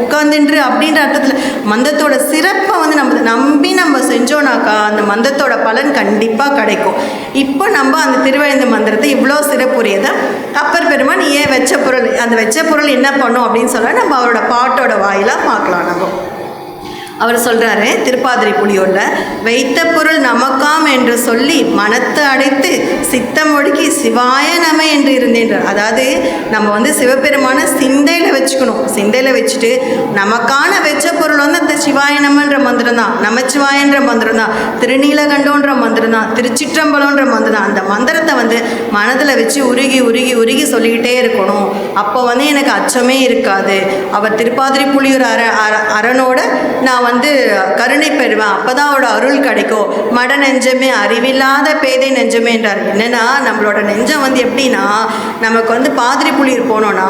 உட்காந்துன்று அப்படின்ற அர்த்தத்தில் மந்திரத்தோட சிறப்பை வந்து நம்ம நம்பி நம்ம செஞ்சோன்னாக்கா அந்த மந்திரத்தோட பலன் கண்டிப்பாக கிடைக்கும். இப்போ நம்ம அந்த திருவழுந்து மந்திரத்தை இவ்வளோ சிறப்புரியதை அப்பர் பெருமான் ஏன் வெச்ச பொருள், அந்த வெச்ச பொருள் என்ன பண்ணும் அப்படின்னு சொல்ல நம்ம அவரோட பாட்டோட வாயிலாக பார்க்கலாம். நம்ம அவர் சொல்கிறாரு திருப்பாதிரி புலியூரில், வைத்த பொருள் நமக்காம் என்று சொல்லி மனத்தை அடைத்து சித்தம் ஒடுக்கி சிவாய நம என்று இருந்தேன்றார். அதாவது நம்ம வந்து சிவபெருமான சிந்தையில் வச்சுக்கணும். சிந்தையில் வச்சுட்டு நமக்கான வெச்ச பொருள் வந்து அந்த சிவாய நமன்ற மந்திரம் தான், நமச்சிவாயன்ற மந்திரம் தான், திருநீலகண்டோன்ற மந்திரம் தான், திருச்சிற்றம்பலன்ற மந்திரம் தான். அந்த மந்திரத்தை வந்து மனதில் வச்சு உருகி உருகி உருகி சொல்லிக்கிட்டே இருக்கணும். அப்போ வந்து எனக்கு அச்சமே இருக்காது. அவர் திருப்பாதிரி புலியூர் அரணோட நான் வந்து கருணை பெறுவேன், அப்போ தான் அவரோட அருள் கிடைக்கும். மட நெஞ்சமே அறிவில்லாத பேதை நெஞ்சமேன்றார். என்னென்னா நம்மளோட நெஞ்சம் வந்து எப்படின்னா, நமக்கு வந்து பாதிரிப்புலியூர் போனோன்னா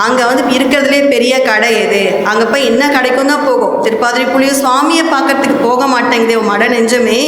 அங்கே வந்து இருக்கிறதுலே பெரிய கடை எது, அங்கே போய் என்ன கிடைக்கும் தான் போகும். திருப்பாதிரிப்புலியூர் சுவாமியை பார்க்கறதுக்கு போக மாட்டேங்குதே மட நெஞ்சமே,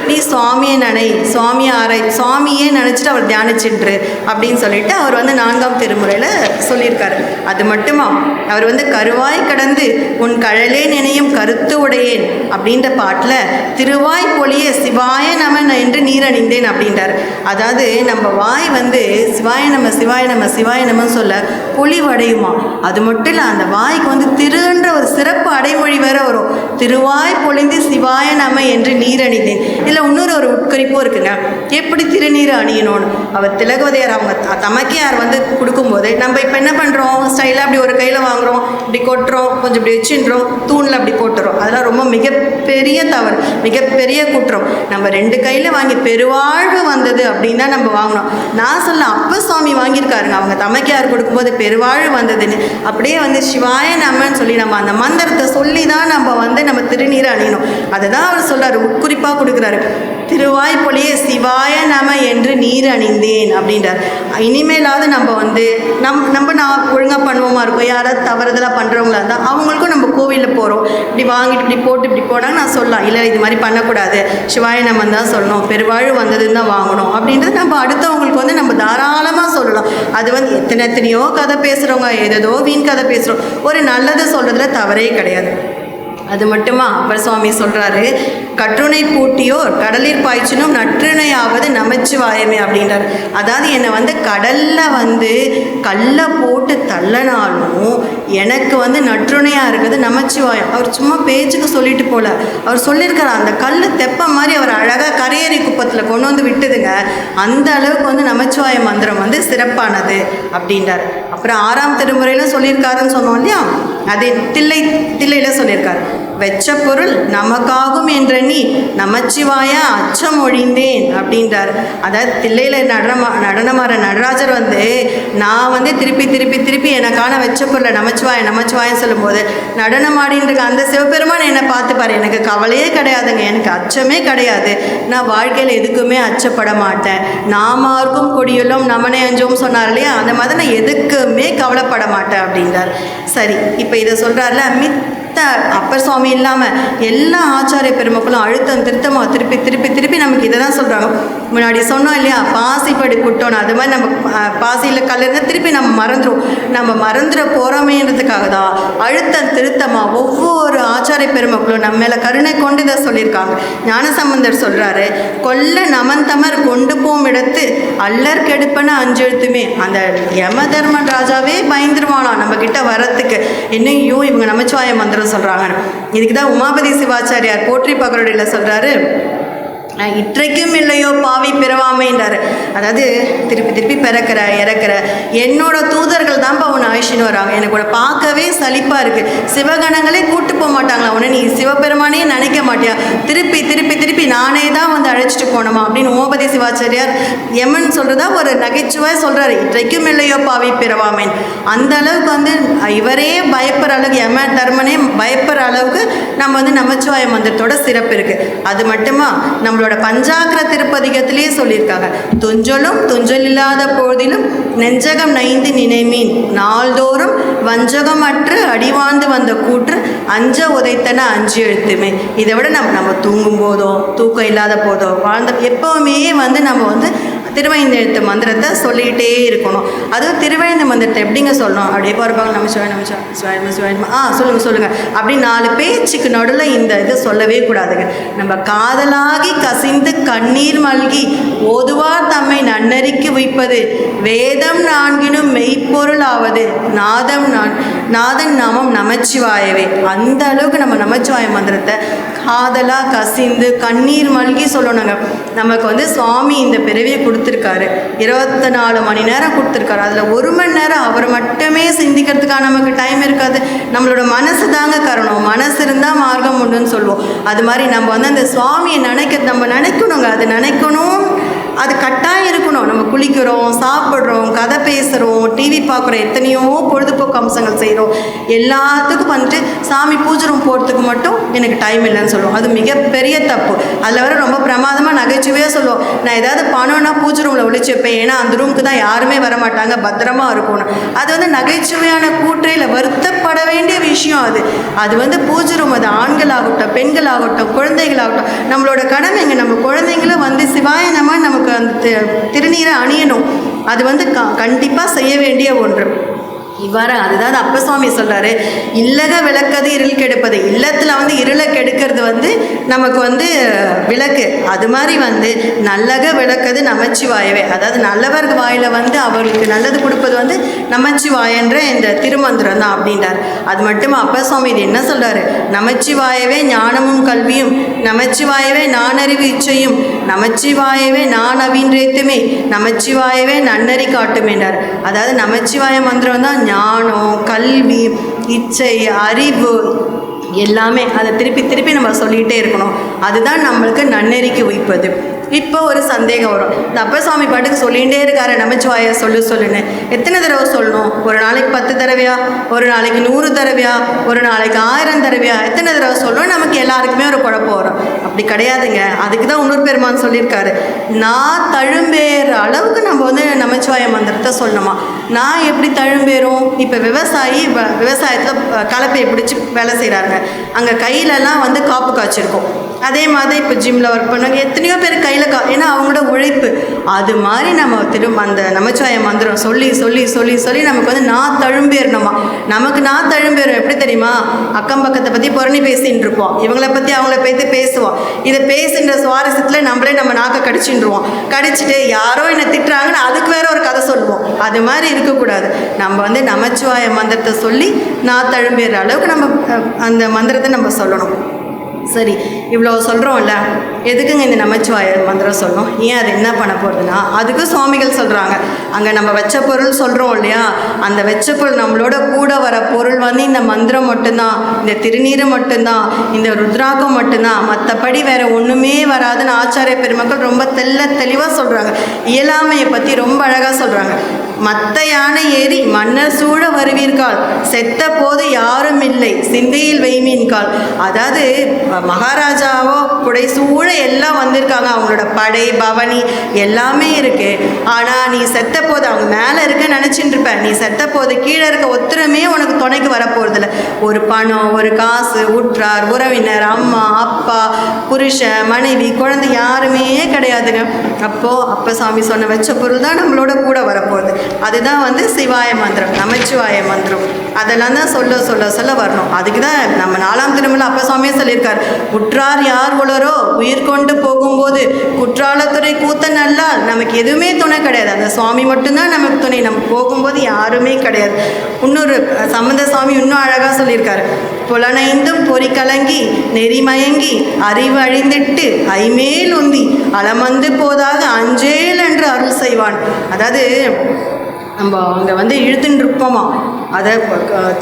நீ சுவாமியை நினை, சுவாமியை அறை, சுவாமியே நினச்சிட்டு அவர் தியானிச்சுட்டு அப்படின்னு சொல்லிட்டு அவர் வந்து 4ஆம் திருமுறையில் சொல்லியிருக்காரு. அது மட்டுமா, அவர் வந்து கருவாய் கடந்து உன் கழலே நினையும் கருத்து உடையேன் அப்படின்ற பாட்டில் திருவாய் பொழிய சிவாய நமன் என்று நீரணிந்தேன் அப்படின்றார். அதாவது நம்ம வாய் வந்து சிவாய நம சிவாய நம சிவாய நமன்னு சொல்ல பொழிவடையுமா. அது மட்டும் இல்லை, அந்த வாய்க்கு வந்து திருன்ற ஒரு சிறப்பு அடைமொழி வேற வரும். திருவாய் பொழிந்து சிவாய நம என்று நீரணிந்தேன். இதில் இன்னொரு ஒரு உட்கரிப்பும் இருக்குங்க. எப்படி திருநீர் அணியணும்னு அவர் திலகவதையார் அவங்க தமக்கையார் வந்து கொடுக்கும்போது நம்ம இப்போ என்ன பண்ணுறோம், ஸ்டைலாக அப்படி ஒரு கையில் வாங்குகிறோம், இப்படி கொட்டுறோம், கொஞ்சம் இப்படி வச்சுன்றோம், தூணில் அப்படி போட்டுறோம். அதெல்லாம் ரொம்ப மிகப்பெரிய தவறு, மிகப்பெரிய குற்றம். நம்ம 2 கையில் வாங்கி பெருவாழ்வு வந்தது அப்படின்னு தான் நம்ம வாங்கினோம். நான் சொல்ல அப்ப சுவாமி வாங்கியிருக்காருங்க, அவங்க தமக்கையார் கொடுக்கும்போது பெருவாழ்வு வந்ததுன்னு. அப்படியே வந்து சிவாய நமன்னு சொல்லி நம்ம அந்த மந்திரத்தை சொல்லி தான் நம்ம வந்து நம்ம திருநீரை அணியணும். அதை தான் அவர் சொல்கிறார், உட்குறிப்பாக கொடுக்குறாரு. திருவாய் பொழிய சிவாய நம என்று நீர் அணிந்தேன் அப்படின்றார். இனிமேலாவது நம்ம வந்து நம்ம நான் ஒழுங்காக பண்ணுவோமா இருக்கும். யாராவது தவறுதலாக பண்ணுறவங்களா இருந்தால் அவங்களுக்கும் நம்ம கோவிலில் போகிறோம், இப்படி வாங்கிட்டு இப்படி போட்டு இப்படி போனால் நான் சொல்லலாம், இல்லை இது மாதிரி பண்ணக்கூடாது, சிவாய நம்ம தான் சொல்லணும், பெருவாழ்வு வந்ததுன்னு தான் வாங்கணும் அப்படின்றது நம்ம அடுத்தவங்களுக்கு வந்து நம்ம தாராளமாக சொல்லலாம். அது வந்து எத்தனையோ கதை பேசுகிறவங்க ஏதோ வீண் கதை பேசுகிறோம், ஒரு நல்லதை சொல்கிறதுல தவறே கிடையாது. அது மட்டுமா அப்பர் சுவாமி சொல்கிறாரு, கற்றுணை பூட்டியோர் கடலில் பாய்ச்சினும் நற்றுணையாவது நமச்சிவாயமே அப்படின்றார். அதாவது என்னை வந்து கடலில் வந்து கல்லை போட்டு தள்ளனாலும் எனக்கு வந்து நற்றுணையாக இருக்குது நமச்சிவாயம். அவர் சும்மா பேச்சுக்கு சொல்லிட்டு போல, அவர் சொல்லியிருக்கார் அந்த கல் தெப்ப மாதிரி அவர் அழகாக கரையேறி குப்பத்தில் கொண்டு வந்து விட்டுதுங்க. அந்த அளவுக்கு வந்து நமச்சிவாய மந்திரம் வந்து சிறப்பானது அப்படின்றார். அப்புறம் 6ஆம் திருமுறையிலும் சொல்லியிருக்காருன்னு சொன்னோம் இல்லையா, அதே தில்லையில் சொல்லியிருக்காரு, வெச்ச பொருள் நமக்காகும் என்றெண்ணி நமச்சிவாய அச்சம் ஒழிந்தேன் அப்படின்றார். அதாவது தில்லையில் நடனமாற நடராஜர் வந்து நான் வந்து திருப்பி திருப்பி திருப்பி எனக்கான வெச்ச பொருளை நமச்சிவாயம் சொல்லும்போது நடனமாடின்ற அந்த சிவபெருமான் என்னை பார்த்துப்பார், எனக்கு கவலையே கிடையாதுங்க, எனக்கு அச்சமே கிடையாது, நான் வாழ்க்கையில் எதுக்குமே அச்சப்பட மாட்டேன், நாமார்க்கும் கொடியுள்ளோம் நமனை அஞ்சோம் சொன்னார் இல்லையா, அந்த மாதிரி நான் எதுக்குமே கவலைப்பட மாட்டேன் அப்படின்றார். சரி, இப்போ இதை சொல்கிறார்ல, அப்பர் சுவாமி இல்லாமல் எல்லா ஆச்சாரிய பெருமக்களும் அழுத்தம் திருத்தமாக திருப்பி திருப்பி திருப்பி நமக்கு இதை தான் சொல்கிறாங்க. முன்னாடி சொன்னோம் இல்லையா, பாசிப்படி குட்டோன்னு, அது மாதிரி நம்ம பாசியில் கலர்ந்து திருப்பி நம்ம மறந்துட போகிறோமேன்றதுக்காக தான் அழுத்தம் திருத்தமாக ஒவ்வொரு ஆச்சாரிய பெருமக்களும் நம்ம மேலே கருணை கொண்டு இதை சொல்லியிருக்காங்க. ஞானசம்பந்தர் சொல்கிறாரு, கொல்ல நமந்தமர் கொண்டு போம் இடத்து அல்லர் கெடுப்பன அஞ்செழுத்துமே. அந்த யம தர்மன் ராஜாவே பயந்துருவானா நம்ம கிட்ட வரத்துக்கு, இன்னும் இவங்க நமச்சிவாய மந்திரம் சொல்கிறாங்க. இதுக்கு தான் உமாபதி சிவாச்சாரியார் போற்றி பகருடையில் சொல்கிறாரு, இற்றைக்கும் இல்லையோ பாவி பிறவாமைன்றார். அதாவது திருப்பி திருப்பி பிறக்கிற இறக்குற என்னோட தூதர்கள் தான்ப்பா அவனை அழிச்சின்னு வராங்க, எனக்கு உன்னை பார்க்கவே சலிப்பாக இருக்குது, சிவகணங்களே கூட்டு போக மாட்டாங்களா உன்னை, நீ சிவபெருமானே நினைக்க மாட்டியா, திருப்பி திருப்பி திருப்பி நானே தான் வந்து அழைச்சிட்டு போனோமா அப்படின்னு உமாபதி சிவாச்சாரியார் எமன் சொல்கிறதா ஒரு நகைச்சுவை சொல்கிறாரு, இற்றைக்கும் இல்லையோ பாவி பிறவாமைன். அந்த அளவுக்கு வந்து இவரே பயப்படுற அளவுக்கு, யம தர்மனே பயப்படுற அளவுக்கு நம்ம வந்து நமச்சிவாய மந்திரத்தோட சிறப்பு இருக்குது. அது மட்டுமா நம்மளோட பஞ்சாக்ர திருப்பதிகத்திலேயே சொல்லியிருக்காங்க, துஞ்சலும் துஞ்சல் இல்லாத பொழுதிலும் நெஞ்சகம் நைந்து நினைமீன் நாள்தோறும் வஞ்சகமற்று அடிவாழ்ந்து வந்த கூற்று அஞ்ச உதைத்தன அஞ்சு எழுத்துமே. இதை விட நம்ம தூங்கும் போதோ தூக்கம் இல்லாத போதோ வாழ்ந்த எப்போவுமே வந்து நம்ம வந்து திருவைந்த எழுத்து மந்திரத்தை சொல்லிகிட்டே இருக்கணும். அதுவும் திருவைந்த மந்திரத்தை எப்படிங்க சொல்லணும், அப்படியே பார்ப்பாங்க நம்ம சொல்லுங்கள் அப்படி 4 பேச்சுக்கு நடுவில் இந்த இது சொல்லவே கூடாதுங்க. நம்ம காதலாகி கசிந்து கண்ணீர் மல்கி ஓதுவார் தம்மை நன்னறிக்கு வைப்பது வேதம் 4 மெய்ப்பொருள் ஆவது நாதன் நாமம் நமச்சிவாயவே. அந்த அளவுக்கு நம்ம நமச்சிவாய மந்திரத்தை காதலாக கசிந்து கண்ணீர் மல்கி சொல்லணுங்க. நமக்கு வந்து சுவாமி இந்த பிறவியை கொடுத்துருக்காரு, 24 மணி நேரம் கொடுத்துருக்காரு, அதில் 1 மணி நேரம் அவர் மட்டுமே சிந்திக்கிறதுக்காக நமக்கு டைம் இருக்காது. நம்மளோட மனசு தாங்க காரணம், மனசு இருந்தால் மார்க்கம் உண்டுன்னு சொல்லுவோம். அது மாதிரி நம்ம வந்து அந்த சுவாமியை நம்ம நினைக்கணுங்க, அது நினைக்கணும், அது கட்டாயம் இருக்கணும். நம்ம குளிக்கிறோம், சாப்பிட்றோம், கதை பேசுகிறோம், டிவி பார்க்குறோம், எத்தனையோ பொழுதுபோக்கு அம்சங்கள் செய்கிறோம். எல்லாத்துக்கும் வந்துட்டு சாமி பூஜை ரூம் போகிறதுக்கு மட்டும் எனக்கு டைம் இல்லைன்னு சொல்லுவோம். அது மிகப்பெரிய தப்பு. அதில் வர ரொம்ப பிரமாதமாக நகைச்சுவையாக சொல்லுவோம், நான் ஏதாவது பணம்னா பூஜை ரூமில் ஒழிச்சு வைப்பேன், ஏன்னா அந்த ரூமுக்கு தான் யாருமே வரமாட்டாங்க, பத்திரமா இருக்கணும். அது வந்து நகைச்சுவையான கூற்றையில் வருத்தப்பட வேண்டிய விஷயம். அது வந்து பூஜை ரூம், அது ஆண்களாகட்டும் பெண்களாகட்டும் குழந்தைகளாகட்டும், நம்மளோட கடமைங்க. நம்ம குழந்தைங்களும் வந்து சிவாயனமாக நமக்கு அந்த திருநீரை அணியணும். அது வந்து கண்டிப்பாக செய்ய வேண்டிய ஒன்று. இவ்வாறு அதுதான் அப்பர் சுவாமி சொல்கிறாரு, இல்லக விளக்கது இருள் கெடுப்பது. இல்லத்தில் வந்து இருளை கெடுக்கிறது வந்து நமக்கு வந்து விளக்கு. அது மாதிரி வந்து நல்லக விளக்கது நமச்சிவாயவே. அதாவது நல்லவர் வாயில் வந்து அவர்களுக்கு நல்லது கொடுப்பது வந்து நமச்சிவாயன்ற இந்த திருமந்திரம் தான் அப்படின்றார். அது மட்டும் அப்பர் சுவாமி இது என்ன சொல்கிறாரு, நமச்சிவாயவே ஞானமும் கல்வியும், நமச்சிவாயவே நானறிவு இச்சையும், நமச்சிவாயவே நான் அவின்றேத்துமே, நமச்சிவாயவே நன்னறி காட்டுமேன்றார். அதாவது நமச்சிவாய மந்திரம் தான் ஞானம், கல்வி, இச்சை, அறிவு எல்லாமே. அதை திருப்பி திருப்பி நம்ம சொல்லிகிட்டே இருக்கணும். அதுதான் நம்மளுக்கு நன்னெறிக்கு உய்ப்பது. இப்போ ஒரு சந்தேகம் வரும், இந்த அப்பர் சுவாமி பாட்டுக்கு சொல்லிகிட்டே இருக்காரு நமச்சிவாய சொல்லுன்னு. எத்தனை தடவை சொல்லணும்? ஒரு நாளைக்கு 10 தடவையா, ஒரு நாளைக்கு 100 தடவையா, ஒரு நாளைக்கு 1000 தடவையா, எத்தனை தடவை சொல்லணும்? நமக்கு எல்லாருக்குமே ஒரு குழப்பம் வரும். அப்படி கிடையாதுங்க. அதுக்கு தான் இன்னொரு பெருமான் சொல்லியிருக்காரு, நான் தழும்பேற அளவுக்கு நம்ம வந்து நமச்சிவாய மந்திரத்தை சொல்லணுமா. நான் எப்படி தழும்பேறும்? இப்போ விவசாயத்தில் கலப்பையை பிடிச்சி வேலை செய்கிறாங்க, அங்கே கையிலலாம் வந்து காப்பு காய்ச்சிருக்கும். அதே மாதிரி இப்போ ஜிம்மில் ஒர்க் பண்ணுவாங்க, எத்தனையோ பேர் கையில் ஏன்னா அவங்களோட உழைப்பு. அது மாதிரி நம்ம அந்த நமச்சிவாய மந்திரம் சொல்லி சொல்லி சொல்லி சொல்லி நமக்கு வந்து நான் தழும்பேறணுமா. நமக்கு நான் தழும்பேறும் எப்படி தெரியுமா? அக்கம் பக்கத்தை பற்றி புரணி பேசின்னு இருப்போம், இவங்களை பற்றி அவங்கள பற்றி பேசுவோம். இதை பேசுகிற சுவாரஸ்யத்தில் நம்ம நாக்கை கடிச்சுருவோம். கடிச்சிட்டு யாரோ என்னை திட்டுறாங்கன்னு அதுக்கு வேற ஒரு கதை சொல்லுவோம். அது மாதிரி இருக்கக்கூடாது. நம்ம வந்து நமச்சிவாய மந்திரத்தை சொல்லி நான் தழும்பேற அளவுக்கு நம்ம அந்த மந்திரத்தை நம்ம சொல்லணும். சரி, இவ்வளோ சொல்கிறோம்ல, எதுக்குங்க இந்த நமச்சிவாய மந்திரம் சொல்லணும்? ஏன் அது என்ன பண்ண போகிறதுனா, அதுக்கு சுவாமிகள் சொல்கிறாங்க, அங்கே நம்ம வெச்ச பொருள் சொல்கிறோம் இல்லையா, அந்த வெச்ச பொருள் நம்மளோட கூட வர பொருள் வந்து இந்த மந்திரம் மட்டும்தான், இந்த திருநீர் மட்டும்தான், இந்த ருத்ராக்கம் மட்டும்தான், மற்றபடி வேறு ஒன்றுமே வராதுன்னு ஆச்சாரிய பெருமக்கள் ரொம்ப தெளிவாக சொல்கிறாங்க. இயலாமையை பற்றி ரொம்ப அழகாக சொல்கிறாங்க. மத்த யானை ஏறி மன்னர் சூழ வருவீர்கால், செத்த போது யாரும் இல்லை சிந்தையில் வைமீன்கால். அதாவது மகாராஜாவோ புடைசூழ எல்லாம் வந்திருக்காங்க, அவங்களோட படை பவனி எல்லாமே இருக்கு. ஆனால் நீ செத்த போது அவங்க மேலே இருக்க நினச்சிட்டு இருப்ப, நீ செத்த போது கீழே இருக்க ஒத்துரமே உனக்கு துணைக்கு வரப்போகிறதில்ல. ஒரு பணம், ஒரு காசு, உற்றார் உறவினர், அம்மா அப்பா, புருஷன் மனைவி குழந்தை யாருமே கிடையாதுங்க. அப்போ சாமி சொன்ன வெச்ச பொருள் தான் நம்மளோட கூட வரப்போகுது. அதுதான் வந்து சிவாய மந்திரம், நமச்சிவாய மந்திரம். அதெல்லாம் தான் சொல்ல சொல்ல சொல்ல வரணும். அதுக்கு தான் நம்ம 4ஆம் திருமலை அப்ப சுவாமியே சொல்லியிருக்கார், உற்றார் யார் உளரோ உயிர் கொண்டு போகும்போது குற்றாலத்துறை கூத்த நல்லால். நமக்கு எதுவுமே துணை கிடையாது, அந்த சுவாமி மட்டும்தான் நமக்கு துணை. நம்ம போகும்போது யாருமே கிடையாது. இன்னொரு சம்பந்த சுவாமி இன்னும் அழகாக சொல்லியிருக்காரு, புலனைந்தும் பொறி கலங்கி நெறிமயங்கி அறிவு அழிந்திட்டு ஐமேல் உந்தி அலமந்து போதாக அஞ்சேல் என்று அருள் செய்வான். அதாவது நம்ம அங்கே வந்து இழுத்துன்னு இருப்போமா, அதை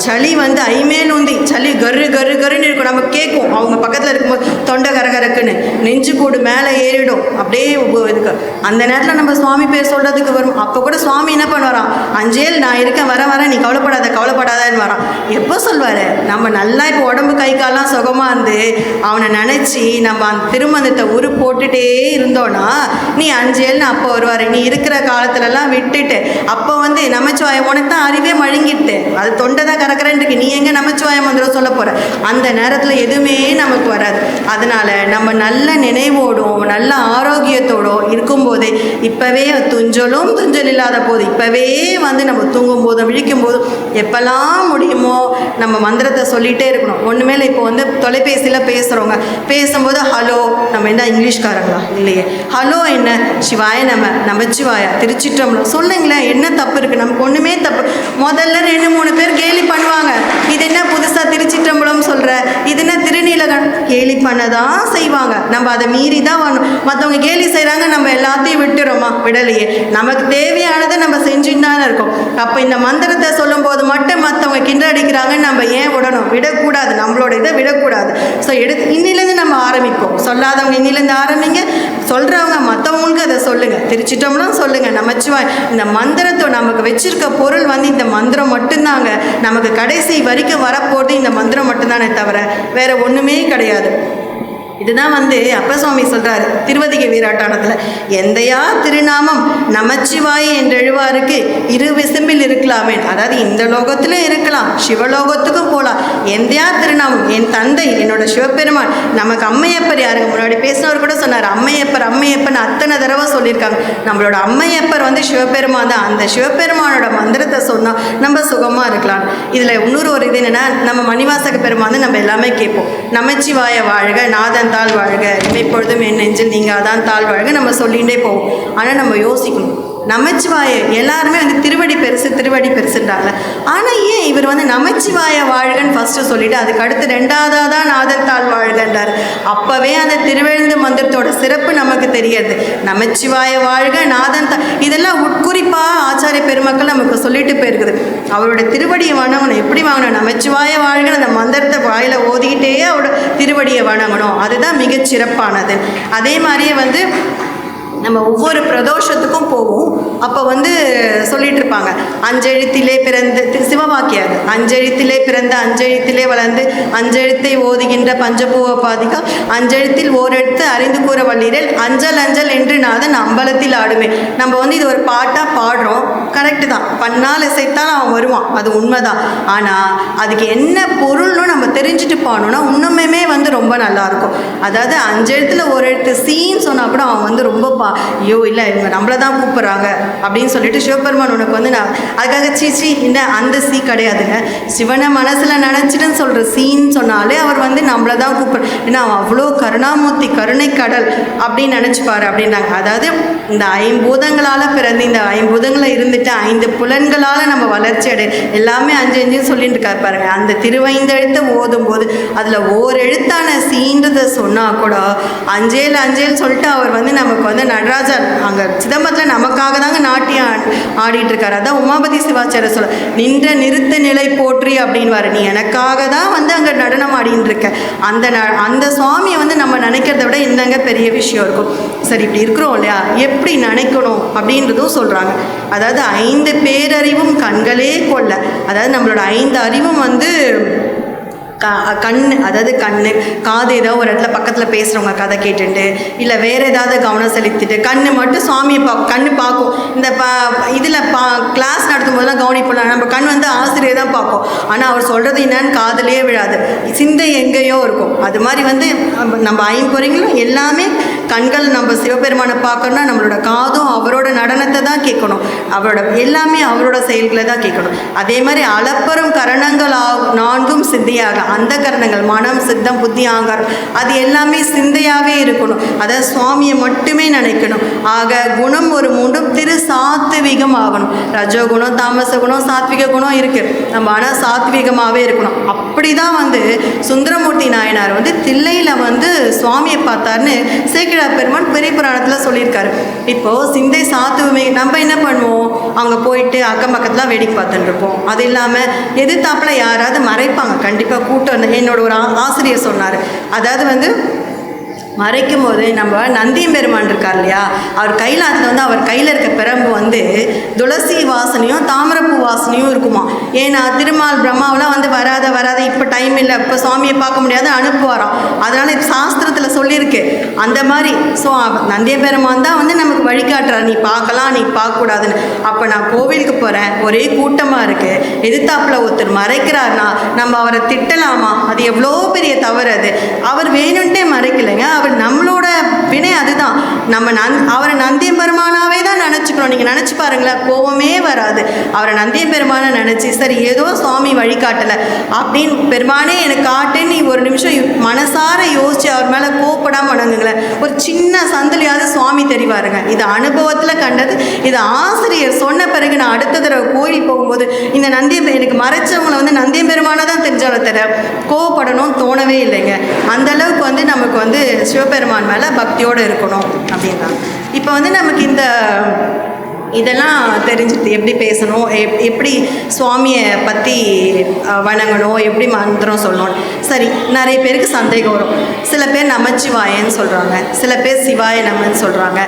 சளி வந்து ஐமேல் உந்தி சளி கரு கரு கருன்னு இருக்கும். நம்ம கேட்கும் அவங்க பக்கத்தில் இருக்கும்போது தொண்டை கரகரக்குன்னு நெஞ்சு கூடு மேலே ஏறிடும். அப்படியே இதுக்கு அந்த நேரத்தில் நம்ம சுவாமி பேர் சொல்கிறதுக்கு வரும். அப்போ கூட சுவாமி என்ன பண்ணுவாராம், அஞ்சேல் நான் இருக்கேன் வரேன் நீ கவலைப்படாதான்னு வரான். எப்போ சொல்வார், நம்ம நல்லா இப்போ உடம்பு கை காலெலாம் சுகமாக இருந்து அவனை நினச்சி நம்ம அந்த திருமந்தத்தை உரு போட்டுகிட்டே இருந்தோன்னா நீ அஞ்சேல்னு அப்போ வருவார். நீ இருக்கிற காலத்துலலாம் விட்டுட்டு அப்போ வந்து நமச்சிவாய உனக்கு தான் அறிவே மழுங்கிட்டு அது தொண்டை தான் கறக்கிறேன் இருக்கு, நீ எங்கே நமச்சிவாய மந்திரம் சொல்ல போகிற? அந்த நேரத்தில் எதுவுமே நமக்கு வராது. அதனால் நம்ம நல்ல நினைவோடும் நல்ல ஆரோக்கியத்தோடும் இருக்கும்போதே இப்போவே துஞ்சல் இல்லாத போது இப்போவே வந்து நம்ம தூங்கும் போதும் விழிக்கும் போதும் எப்போல்லாம் முடியுமோ நம்ம மந்திரத்தை சொல்லிகிட்டே இருக்கணும். ஒன்றுமேல இப்போ வந்து தொலைபேசியில் பேசுகிறவங்க பேசும்போது ஹலோ, நம்ம என்ன இங்கிலீஷ்காரங்களா இல்லையே, ஹலோ என்ன சிவாய நமச்சிவாய திருச்சிற்றம்பலம் சொல்லுங்களேன், என்ன தப்பு இருக்குது? நமக்கு ஒன்றுமே தப்பு. முதல்ல 2-3 பேர் கேலி பண்ணுவாங்க, இது என்ன புதுசாக திருச்சிற்றம்பலம் சொல்கிற, இது என்ன திருநீலகன், கேலி பண்ண தான் செய்வாங்க. நம்ம அதை மீறி தான் வரணும். மற்றவங்க கேலி செய்கிறாங்க, நம்ம எல்லாத்தையும் விட்டுறோமா? விடலையே. நமக்கு தேவையானதை நம்ம செஞ்சுன்னு தானே இருக்கோம். அப்போ இந்த மந்திரத்தை சொல்லும்போது மட்டும் மற்றவங்க கிண்டடிக்கிறாங்கன்னு நம்ம ஏன் விடணும்? விடக்கூடாது, நம்மளோட இதை விடக்கூடாது. ஸோ இன்னிலேருந்து நம்ம ஆரம்பிப்போம். சொல்லாதவங்க இன்னிலேருந்து ஆரம்பிங்க, சொல்கிறவங்க மற்றவங்களுக்கு அதை சொல்லுங்கள், திருச்சிட்டோம்லாம் சொல்லுங்கள். நமச்சிவாய் இந்த மந்திரத்தை நமக்கு வச்சிருக்க பொருள் வந்து இந்த மந்திரம் மட்டும்தாங்க. நமக்கு கடைசி வரைக்கும் வரப்போகிறது இந்த மந்திரம் மட்டும்தானே தவிர வேற ஒன்றுமே கிடையாது. இதுதான் வந்து அப்பர் சுவாமி சொல்கிறாரு திருவதிகை வீராட்டானத்தில், எந்தையா திருநாமம் நமச்சிவாய் என்றெழுவாருக்கு இரு விசும்பில் இருக்கலாமே. அதாவது இந்த லோகத்திலும் இருக்கலாம், சிவலோகத்துக்கும் போகலாம். எந்தையா திருநாமம், என் தந்தை என்னோட சிவபெருமான். நமக்கு அம்மையப்பர் யாருங்க, முன்னாடி பேசினவர் கூட சொன்னார் அம்மையப்பர் அம்மையப்பன் அத்தனை தடவை சொல்லியிருக்காங்க. நம்மளோட அம்மையப்பர் வந்து சிவபெருமான் தான். அந்த சிவபெருமானோட மந்திரத்தை சொன்னால் நம்ம சுகமாக இருக்கலாம். இதில் இன்னொரு ஒரு இது என்னென்னா, நம்ம மணிவாசக பெருமான் நம்ம எல்லாமே கேட்போம், நமச்சிவாய வாழ்க நாதன் தாழ் வாழ்க எப்பொழுதும் என் நெஞ்சில் நீங்க அதான் தாழ் வாழ்க நம்ம சொல்லிகிட்டே போவோம். ஆனால் நம்ம யோசிக்கணும், நமச்சிவாய எல்லாருமே வந்து திருவடி பெருசு திருவடி பெருசுன்றாங்க. ஆனால் ஏன் இவர் வந்து நமச்சிவாய வாழ்கன்னு ஃபஸ்ட்டு சொல்லிவிட்டு அதுக்கு அடுத்து ரெண்டாவதாக தான் நாதன் தாழ் வாழ்கன்றார். அப்போவே அந்த திருவெழுந்து மந்திரத்தோட சிறப்பு நமக்கு தெரியாது. நமச்சிவாய வாழ்க நாதன் இதெல்லாம் உட்குறிப்பாக ஆச்சாரிய பெருமக்கள் நமக்கு சொல்லிட்டு போயிருக்குது. அவரோட திருவடியை வணங்கணும். எப்படி வாங்கணும்? நமச்சிவாய வாழ்கன்னு அந்த மந்திரத்தை வாயில் ஓதிக்கிட்டே அவரோட திருவடியை வணங்கணும். அதுதான் மிகச்சிறப்பானது. அதே மாதிரியே வந்து நம்ம ஒவ்வொரு பிரதோஷத்துக்கும் போவோம். அப்போ வந்து சொல்லிட்டு இருப்பாங்க, அஞ்செழுத்திலே பிறந்து சிவவாக்கியாது, அஞ்செழுத்திலே பிறந்த அஞ்செழுத்திலே வளர்ந்து அஞ்செழுத்தை ஓதுகின்ற பஞ்சபூவ பாதிகா அஞ்செழுத்தில் ஓரெழுத்து அறிந்து கூற வள்ளீரல் அஞ்சல் அஞ்சல் என்று நாதன் அம்பலத்தில் ஆடுமே. நம்ம வந்து இது ஒரு பாட்டாக பாடுறோம், கரெக்டு தான், பண்ணால் இசைத்தால் அவன் வருவான், அது உண்மைதான். ஆனால் அதுக்கு என்ன பொருள்னு நம்ம தெரிஞ்சுட்டு போனோன்னா இன்னுமே வந்து ரொம்ப நல்லாயிருக்கும். அதாவது அஞ்செழுத்தில் ஒரு எழுத்து சீன்னு சொன்னால் கூட அவன் வந்து ரொம்ப ஐயோ இல்லை இவங்க நம்மளை தான் கூப்பிட்றாங்க அப்படின்னு சொல்லிட்டு சிவபெருமான் உனக்கு வந்து நான் அதுக்காக சீச்சி இல்லை அந்த சீ கிடையாதுங்க, சிவனை மனசில் நினச்சிட்டுன்னு சொல்கிற சீன்னு சொன்னாலே அவர் வந்து நம்மளை தான் கூப்பிட்ற, ஏன்னா அவன் அவ்வளோ கருணாமூர்த்தி கருணை கடல் அப்படின்னு நினச்சிப்பாரு அப்படின்னாங்க. அதாவது இந்த ஐம்பூதங்களால் பிறந்து இந்த ஐம்பூதங்களை இருந்துட்டு 5 புலன்களால் நம்ம வளர்ச்சி அடை எல்லாமே 5 சொல்லிட்டு இருக்காரு பாருங்க. அந்த திருவைந்தெழுத்தை ஓதும் போது அதில் ஓரெழுத்தான சீன்றதை சொன்னால் கூட அஞ்சேல் சொல்லிட்டு அவர் வந்து நமக்கு வந்து நடராஜர் அங்கே சிதம்பரத்தில் நமக்காக தாங்க நாட்டியம் ஆடிட்டு இருக்காரு. அதான் உமாபதி சிவாச்சாரிய சொல்ல நின்ற நிறுத்த நிலை போற்றி அப்படின்வாரு. நீ எனக்காக தான் வந்து அங்கே நடனம் ஆடின்னு இருக்க. அந்த சுவாமியை வந்து நம்ம நினைக்கிறத விட என்னங்க பெரிய விஷயம் இருக்கும். சரி, இப்படி இருக்கிறோம் இல்லையா, எப்படி நினைக்கணும் அப்படின்றதும் சொல்கிறாங்க. அதாவது 5 பேரறிவும் கண்களே கொள்ள, அதாவது நம்மளோட 5 அறிவும் வந்து கண், அதாவது கண் காது ஏதாவது ஒரு இடத்துல பக்கத்தில் பேசுகிறவங்க கதை கேட்டுட்டு இல்லை வேறு ஏதாவது கவனம் செலுத்திட்டு கண் மட்டும் சுவாமியை கண் பார்க்கும். இந்த இதில் கிளாஸ் நடத்தும் போதெல்லாம் கவனிப்போம், நம்ம கண் வந்து ஆசிரியர் தான் பார்க்கும், ஆனால் அவர் சொல்கிறது என்னன்னு காதுலேயே விழாது, சிந்தை எங்கேயோ இருக்கும். அது மாதிரி வந்து நம்ம 5 பொறிங்களும் எல்லாமே கண்கள் நம்ம சிவபெருமானை பார்க்கணும்னா நம்மளோட காதும் அவரோட நடனத்தை தான் கேட்கணும், அவரோட எல்லாமே அவரோட செயல்களை தான் கேட்கணும். அதே மாதிரி அளப்பெரும் கரணங்கள் 4 சிந்தையாக, அந்த கரணங்கள் மனம் சித்தம் புத்தி ஆங்காரம் அது எல்லாமே சிந்தையாகவே இருக்கணும். அதாவது சுவாமியை மட்டுமே நினைக்கணும். ஆக குணம் ஒரு 3 திரு சாத்விகம் ஆகணும். ரஜோகுணம் தாமச குணம் சாத்விக குணம் இருக்குது, நம்ம ஆனால் சாத்விகமாகவே இருக்கணும். அப்படி தான் வந்து சுந்தரமூர்த்தி நாயனார் வந்து தில்லையில் வந்து சுவாமியை பார்த்தாருன்னு சேக்கிழார் பெருமான் பெரிய புராணத்தில் சொல்லியிருக்காரு. இப்போது சிந்தை சாத்துவமே நம்ம என்ன பண்ணுவோம், அங்கே போயிட்டு அக்கம் பக்கத்துலாம் வேடிக்கை பார்த்துட்டு இருப்போம். அது இல்லாமல் எதிர்த்தாப்பில் யாராவது மறைப்பாங்க, கண்டிப்பாக கூட்டம். என்னோட ஒரு ஆசிரியர் சொன்னார், அதாவது வந்து மறைக்கும் போது நம்ம நந்தியம் பெருமான் இருக்கார் இல்லையா, அவர் கைலாத்தில் வந்து அவர் கையில் இருக்க பிரம்பு வந்து துளசி வாசனையும் தாமரப்பூ வாசனையும் இருக்குமா. ஏன்னா திருமால் பிரம்மாவெலாம் வந்து வராத இப்போ டைம் இல்லை, இப்போ சுவாமியை பார்க்க முடியாது அனுப்புவாராம். அதனால் சாஸ்திரத்தில் சொல்லியிருக்கு அந்த மாதிரி. ஸோ நந்தியம் பெருமான் தான் வந்து நமக்கு வழிகாட்டுறார், நீ பார்க்கலாம் நீ பார்க்கக்கூடாதுன்னு. அப்போ நான் கோவிலுக்கு போகிறேன், ஒரே கூட்டமாக இருக்குது, எதிர்த்தாப்பில் ஒருத்தர் மறைக்கிறார்னா நம்ம அவரை திட்டலாமா? அது எவ்வளோ பெரிய தவறு. அது அவர் வேணும்ட்டே மறைக்கலைங்க, அவர் நம்மளோட வினை அதுதான். நம்ம அவரை நந்தியம் பெருமானாவே தான் நினச்சிக்கணும். நீங்கள் நினச்சி பாருங்களேன், கோவமே வராது. அவரை நந்தியம் பெருமானை நினச்சி சரி ஏதோ சுவாமி வழிகாட்டலை அப்படின்னு பெருமானே எனக்கு காட்டுன்னு நீ ஒரு நிமிஷம் மனசார யோசிச்சு அவர் மேலே கோப்படாமல் வணங்குங்களேன், ஒரு சின்ன சந்திலையாவது சுவாமி தெரிவாருங்க. இது அனுபவத்தில் கண்டது. இது ஆசிரியர் சொன்ன பிறகு நான் அடுத்த தடவை கோயில் போகும்போது இந்த நந்தியம் எனக்கு மறைச்சவங்களை வந்து நந்தியம் பெருமானை தான் தெரிஞ்சாலும் தர கோவப்படணும் தோணவே இல்லைங்க. அந்தளவுக்கு வந்து நமக்கு வந்து சிவபெருமான் மேலே பக்தியோடு இருக்கணும் அப்படின்றாங்க. இப்போ வந்து நமக்கு இந்த இதெல்லாம் தெரிஞ்சுது எப்படி பேசணும், எப்படி சுவாமியை பற்றி வணங்கணும், எப்படி மந்திரம் சொல்லணும். சரி, நிறைய பேருக்கு சந்தேகம் வரும். சில பேர் நமச்சிவாயன்னு சொல்கிறாங்க, சில பேர் சிவாய நமன்னு சொல்கிறாங்க.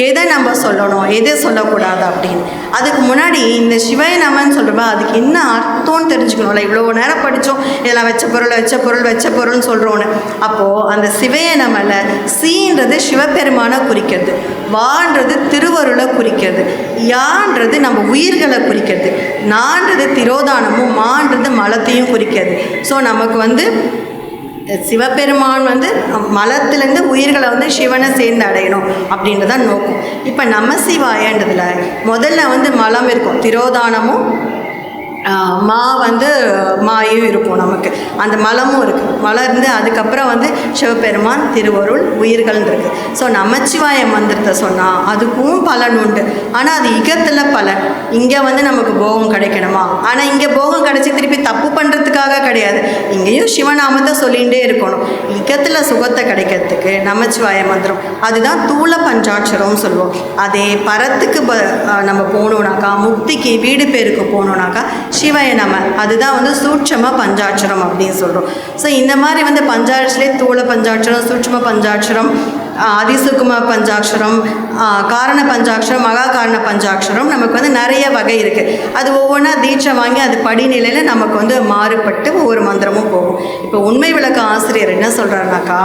எதை நம்ம சொல்லணும், எதை சொல்லக்கூடாது அப்படின்னு. அதுக்கு முன்னாடி இந்த சிவாய நமன்னு சொல்கிறப்ப அதுக்கு என்ன அர்த்தம்னு தெரிஞ்சுக்கணும்ல. இவ்வளோ நேரம் படித்தோம், இதெல்லாம் வச்ச பொருள்னு சொல்கிறோன்னு. அப்போது அந்த சிவைய நமல சீன்றது சிவபெருமானை குறிக்கிறது, வான்றது திருவருளை குறிக்கிறது, யான்றது நம்ம உயிர்களை குறிக்கிறது, நான்றது திரோதானமும், மான்றது மலத்தையும் குறிக்கிறது. ஸோ நமக்கு வந்து சிவபெருமான் வந்து மலத்திலேருந்து உயிர்களை வந்து சிவனை சேர்ந்து அடையணும் அப்படின்றதான் நோக்கம். இப்போ நமசிவாயன்றதுல முதல்ல வந்து மலம் இருக்கும், திரோதானமும் மா வந்து மாயும் இருக்கும், நமக்கு அந்த மலமும் இருக்குது. மலம் இருந்து அதுக்கப்புறம் வந்து சிவபெருமான், திருவருள், உயிர்கள் இருக்குது. ஸோ நமச்சிவாய மந்திரத்தை சொன்னால் அதுக்கும் பலன் உண்டு. ஆனால் அது இகத்தில் பலன். இங்கே வந்து நமக்கு போகம் கிடைக்கணுமா? ஆனால் இங்கே போகம் கிடைச்சி திருப்பி தப்பு பண்ணுறதுக்காக கிடையாது, இங்கேயும் சிவநாமத்தை சொல்லிகிட்டே இருக்கணும். இகத்தில் சுகத்தை கிடைக்கிறதுக்கு நமச்சிவாய மந்திரம் அதுதான் தூள பஞ்சாட்சரம்னு சொல்லுவோம். அதே பரத்துக்கு நம்ம போகணுன்னாக்கா, முக்திக்கு வீடு பேருக்கு போகணுன்னாக்கா சிவாய நம, அதுதான் வந்து சூட்சம பஞ்சாட்சரம் அப்படின்னு சொல்கிறோம். ஸோ இந்த மாதிரி வந்து பஞ்சாட்சரே தூள பஞ்சாட்சரம், சூட்சம பஞ்சாட்சரம், அதிசுக்கும பஞ்சாட்சரம், காரண பஞ்சாட்சரம், மகா காரண பஞ்சாட்சரம், நமக்கு வந்து நிறைய வகை இருக்குது. அது ஒவ்வொன்றா தீட்சை வாங்கி அது படிநிலையில் நமக்கு வந்து மாறுபட்டு ஒவ்வொரு மந்திரமும் போகும். இப்போ உண்மை விளக்க ஆசிரியர் என்ன சொல்கிறாருனாக்கா,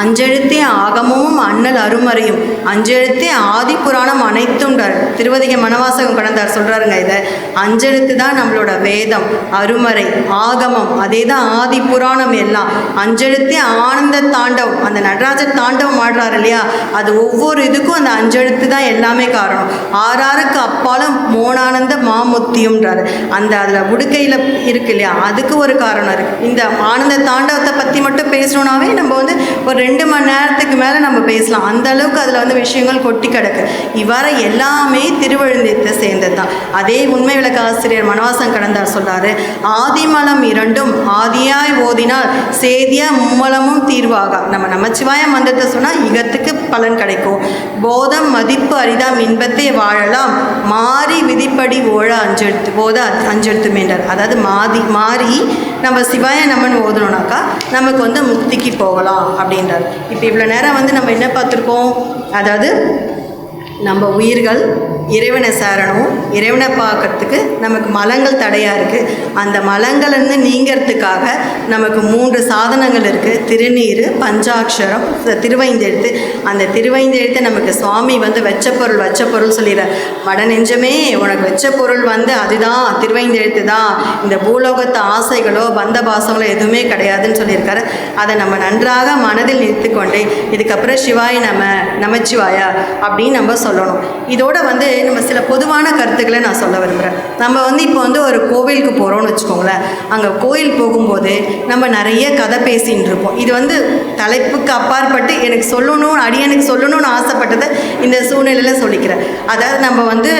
அஞ்செழுத்தே ஆகமும் அண்ணல் அருமறையும், அஞ்செழுத்தே ஆதி புராணம் அனைத்தும்ன்றார். திருவதிகை மனவாசகம் கடந்தார் சொல்கிறாருங்க. இதை அஞ்செழுத்து தான் நம்மளோட வேதம், அருமறை, ஆகமம், அதே தான் ஆதி புராணம் எல்லாம். அஞ்செழுத்தே ஆனந்த தாண்டவம், அந்த நடராஜர் தாண்டவம் ஆடுறாரு இல்லையா, அது ஒவ்வொரு இதுக்கும் அந்த அஞ்செழுத்து தான் எல்லாமே காரணம். ஆறாருக்கு அப்பாலும் மோனானந்த மாமுத்தியும்ன்றாரு. அந்த அதில் உடுக்கையில் இருக்கு இல்லையா, அதுக்கு ஒரு காரணம் இருக்குது. இந்த ஆனந்த தாண்டவத்தை பற்றி மட்டும் பேசணுன்னாவே நம்ம வந்து ஒரு 2 மணி நேரத்துக்கு மேலே நம்ம பேசலாம். அந்த அளவுக்கு அதில் வந்து விஷயங்கள் கொட்டி கிடக்கு. இவ்வாறு எல்லாமே திருவழுந்தத்தை சேர்ந்தது தான். அதே உண்மை விளக்க ஆசிரியர் மனவாசம் கடந்தார் சொல்கிறாரு, ஆதிமலம் இரண்டும் ஆதியாய் ஓதினால் சேதியா மும்மலமும் தீர்வாக. நம்ம நமச்சிவாய மந்திரத்தை சொன்னால் இகத்துக்கு பலன் கிடைக்கும். போதம் மதிப்பு அரிதாம் இன்பத்தை வாழலாம், மாறி விதிப்படி ஓழ அஞ்செழுத்து போத அஞ்செழுத்து மேண்டார். அதாவது மாறி நம்ம சிவாய நம்மன் ஓதணுனாக்கா நமக்கு வந்து முக்திக்கு போகலாம் அப்படின்றார். இப்போ இவ்வளோ நேரம் வந்து நம்ம என்ன பார்த்துருக்கோம், அதாவது நம்ம உயிர்கள் இறைவனை சேரணும், இறைவனை பார்க்கறதுக்கு நமக்கு மலங்கள் தடையாக இருக்குது. அந்த மலங்கள்லேருந்து நீங்கிறதுக்காக நமக்கு 3 சாதனங்கள் இருக்குது. திருநீர், பஞ்சாட்சரம், திருவைந்தெழுத்து. அந்த திருவைந்தெழுத்தை நமக்கு சுவாமி வந்து வச்ச பொருள் சொல்லிடுறார். வட நெஞ்சமே உனக்கு வச்ச பொருள் வந்து அதுதான், திருவைந்தெழுத்து தான். இந்த பூலோகத்து ஆசைகளோ பந்த பாசங்களோ எதுவுமே கிடையாதுன்னு சொல்லியிருக்காரு. அதை நம்ம நன்றாக மனதில் நிறுத்திக்கொண்டு இதுக்கப்புறம் சிவாய நமச்சிவாயா அப்படின்னு நம்ம சொல்லணும். இதோட வந்து நம்ம சில பொதுவான கருத்துக்களை நான் சொல்ல விரும்புகிறேன். நம்ம வந்து இப்போ வந்து ஒரு கோவிலுக்கு போகிறோம்னு வச்சுக்கோங்களேன். அங்கே கோயில் போகும்போது நம்ம நிறைய கதை பேசின்னு இருப்போம். இது வந்து தலைப்புக்கு அப்பாற்பட்டு எனக்கு சொல்லணும்னு ஆசைப்பட்டதை இந்த சூழ்நிலையில் சொல்லிக்கிறேன். அதாவது நம்ம வந்து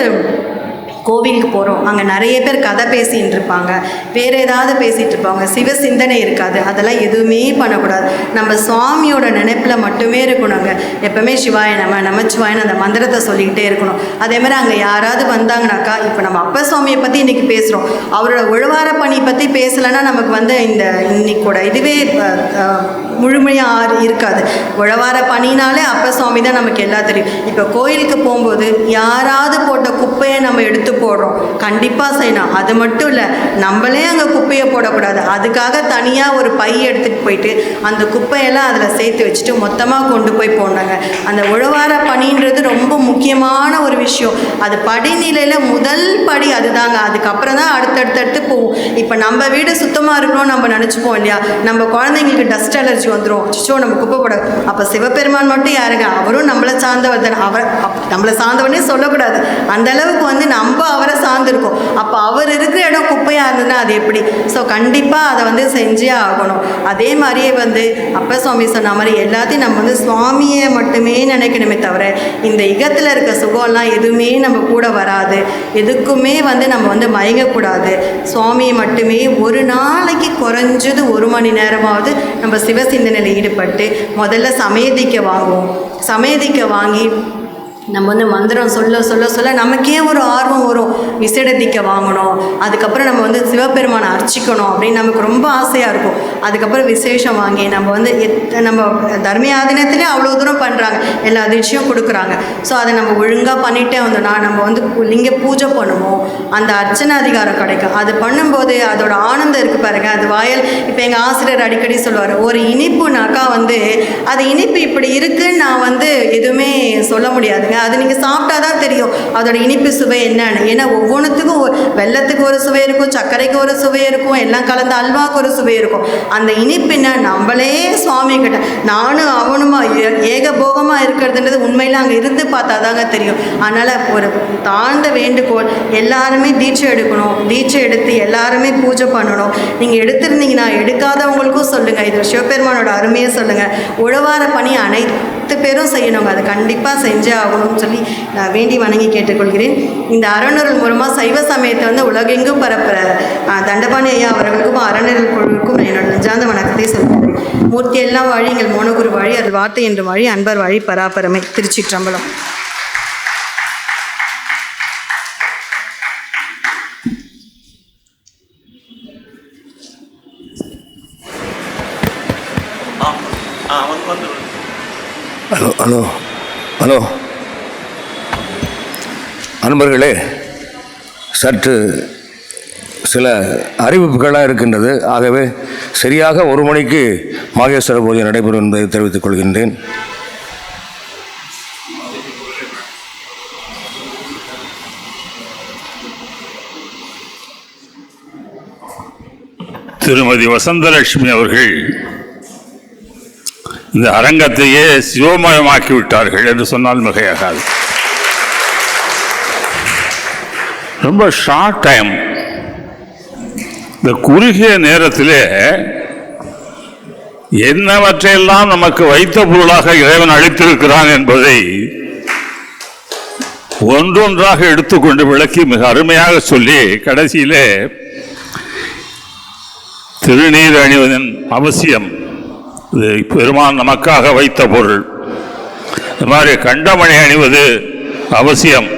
கோவிலுக்கு போகிறோம், அங்கே நிறைய பேர் கதை பேசிகிட்டு இருப்பாங்க, வேறு ஏதாவது பேசிகிட்டு இருப்பாங்க, சிவ சிந்தனை இருக்காது. அதெல்லாம் எதுவுமே பண்ணக்கூடாது. நம்ம சுவாமியோட நினைப்பில் மட்டுமே இருக்கணுங்க. எப்போவுமே சிவாய நமச்சிவாயன்னு அந்த மந்திரத்தை சொல்லிக்கிட்டே இருக்கணும். அதே மாதிரி அங்கே யாராவது வந்தாங்கனாக்கா, இப்போ நம்ம அப்ப சுவாமியை பற்றி இன்றைக்கி பேசுகிறோம், அவரோட உழவார பணி பற்றி பேசலைன்னா நமக்கு வந்து இன்னைக்கூட இதுவே முழுமையாக இருக்காது. உழவார பணினாலே அப்ப சுவாமி தான் நமக்கு எல்லாம் தெரியும். இப்போ கோயிலுக்கு போகும்போது யாராவது போட்ட குப்பையை நம்ம எடுத்து போடுறோம், கண்டிப்பாக செய்யணும். அது மட்டும் இல்லை, நம்மளே அங்கே குப்பையை போடக்கூடாது. அதுக்காக தனியாக ஒரு பை எடுத்துகிட்டு போயிட்டு அந்த குப்பையெல்லாம் அதில் சேர்த்து வச்சுட்டு மொத்தமாக கொண்டு போய் போனாங்க. அந்த உழவார பணின்றது ரொம்ப முக்கியமான ஒரு விஷயம். அது படிநிலையில் முதல் படி அதுதாங்க. அதுக்கப்புறம் தான் அடுத்தடுத்து போவோம். இப்போ நம்ம வீடு சுத்தமாக இருக்கணும்னு நம்ம நினச்சிப்போம் இல்லையா, நம்ம குழந்தைங்களுக்கு டஸ்ட் அலர்ஜி வந்துடும், அச்சோ நம்ம குப்பை போட. அப்போ சிவபெருமான் மட்டும் யாருங்க, அவரும் நம்மளை சார்ந்தவர் தானே. நம்மளை சார்ந்தவனே சொல்லக்கூடாது, அந்த அளவுக்கு வந்து நம்ம அவரை சார்ந்திருக்கோம். அப்போ அவர் இருக்கிற இடம் குப்பையாக இருந்ததுன்னா அது எப்படி? ஸோ கண்டிப்பாக அதை வந்து செஞ்சே ஆகணும். அதே மாதிரியே வந்து அப்ப சுவாமி சொன்ன மாதிரி எல்லாத்தையும் நம்ம வந்து சுவாமியை மட்டுமே நினைக்கணுமே தவிர இந்த இகத்தில் இருக்க சுகம்லாம் எதுவுமே நம்ம கூட வராது. எதுக்குமே வந்து நம்ம வந்து மயங்கக்கூடாது. சுவாமியை மட்டுமே ஒரு நாளைக்கு குறைஞ்சது 1 மணி நேரமாவது நம்ம சிவசிந்தனையில் ஈடுபட்டு முதல்ல சமயதிக்க வாங்குவோம். சமயதிக்க வாங்கி நம்ம வந்து மந்திரம் சொல்ல சொல்ல சொல்ல நமக்கே ஒரு ஆர்வம் வரும். விசேட தீக்கை வாங்கணும், அதுக்கப்புறம் நம்ம வந்து சிவபெருமானை அர்ச்சிக்கணும் அப்படின்னு நமக்கு ரொம்ப ஆசையாக இருக்கும். அதுக்கப்புறம் விசேஷம் வாங்கி நம்ம வந்து நம்ம தர்மயாதனத்திலே அவ்வளோ தூரம் பண்ணுறாங்க, எல்லா அதிர்ச்சியும் கொடுக்குறாங்க. ஸோ அதை நம்ம ஒழுங்காக பண்ணிகிட்டே வந்தோம்னா நம்ம வந்து லிங்க பூஜை பண்ணுவோம், அந்த அர்ச்சனை அதிகாரம் கிடைக்கும். அது பண்ணும்போது அதோட ஆனந்தம் இருக்குது பாருங்க, அது வாயல். இப்போ எங்கள் ஆசிரியர் அடிக்கடி சொல்லுவார், ஒரு இனிப்புனாக்கா வந்து அது இனிப்பு இப்படி இருக்குன்னு நான் வந்து எதுவுமே சொல்ல முடியாதுங்க. அது நீங்கள் சாப்பிட்டா தான் தெரியும் அதோட இனிப்பு சுவை என்னன்னு. ஏன்னா ஒவ்வொன்றுத்துக்கும் வெல்லத்துக்கு ஒரு சுவை இருக்கும், சர்க்கரைக்கு ஒரு சுவை இருக்கும், எல்லாம் கலந்து அல்வாவுக்கு ஒரு சுவை இருக்கும். அந்த இனிப்புன்னா நம்மளே சுவாமி கிட்ட நானும் அவனுமா ஏகபோகமாக இருக்கிறதுன்றது உண்மையில் அங்கே இருந்து பார்த்தா தாங்க தெரியும். அதனால் ஒரு தாழ்ந்த வேண்டுகோள், எல்லாருமே தீட்சை எடுக்கணும், தீட்சை எடுத்து எல்லாருமே பூஜை பண்ணணும். நீங்கள் எடுத்திருந்தீங்கன்னா எடுக்காதவங்களுக்கும் சொல்லுங்கள், இது சிவபெருமானோட அருமையை சொல்லுங்கள். உழவார பணி அனைத்து பேரும் செய்யணுங்க, அது கண்டிப்பாக செஞ்சே ஆகணும்னு சொல்லி நான் வேண்டி வணங்கி கேட்டுக்கொள்கிறேன். இந்த அறநூறு மூலமாக சைவ சமயத்தை வந்து உலகெங்கும் பரப்புகிற தண்டபாணி ஐயா அவர்களுக்கும் அறநூறு குழுவுக்கும் என்னோட நெஞ்சார்ந்த வணக்கத்தை சொல்கிறேன். மூர்த்தி எல்லாம் வாழி, எங்கள் மோனகுரு வாழி, அது வார்த்தை என்று வாழி, அன்பர் வாழி, பராபரமை. திருச்சிற்றம்பலம். ஹலோ ஹலோ ஹலோ அன்பர்களே, சற்று சில அறிவிப்புகளாக இருக்கின்றது. ஆகவே சரியாக 1 மணிக்கு மாகேஸ்வர பூஜை நடைபெறும் என்பதை தெரிவித்துக் கொள்கின்றேன். திருமதி வசந்தலட்சுமி அவர்கள் இந்த அரங்கத்தையே சிவமயமாக்கி விட்டார்கள் என்று சொன்னால் மிகையாகாது. ரொம்ப ஷார்ட் டைம், இந்த குறுகிய நேரத்திலே என்னவற்றையெல்லாம் நமக்கு வைத்த பொருளாக இறைவன் அளித்திருக்கிறான் என்பதை ஒன்றொன்றாக எடுத்துக்கொண்டு விளக்கி மிக அருமையாக சொல்லி கடைசியிலே திருநீர் அணிவதன் அவசியம், இது பெருமான் நமக்காக வைத்த பொருள், இந்த மாதிரி கண்டமணி அணிவது அவசியம்.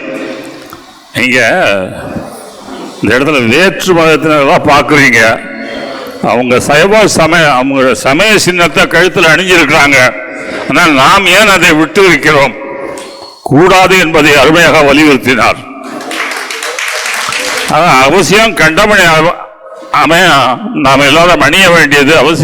நீங்கள் இந்த இடத்துல வேற்று மதத்தினரெல்லாம் பார்க்குறீங்க, அவங்க அவங்க சமய சின்னத்தை கழுத்தில் அணிஞ்சிருக்கிறாங்க. ஆனால் நாம் ஏன் அதை விட்டு இருக்கிறோம்? கூடாது என்பதை அருமையாக வலியுறுத்தினார். அவசியம் கண்டமணி நாம் எல்லாரும் அணிய வேண்டியது அவசியம்.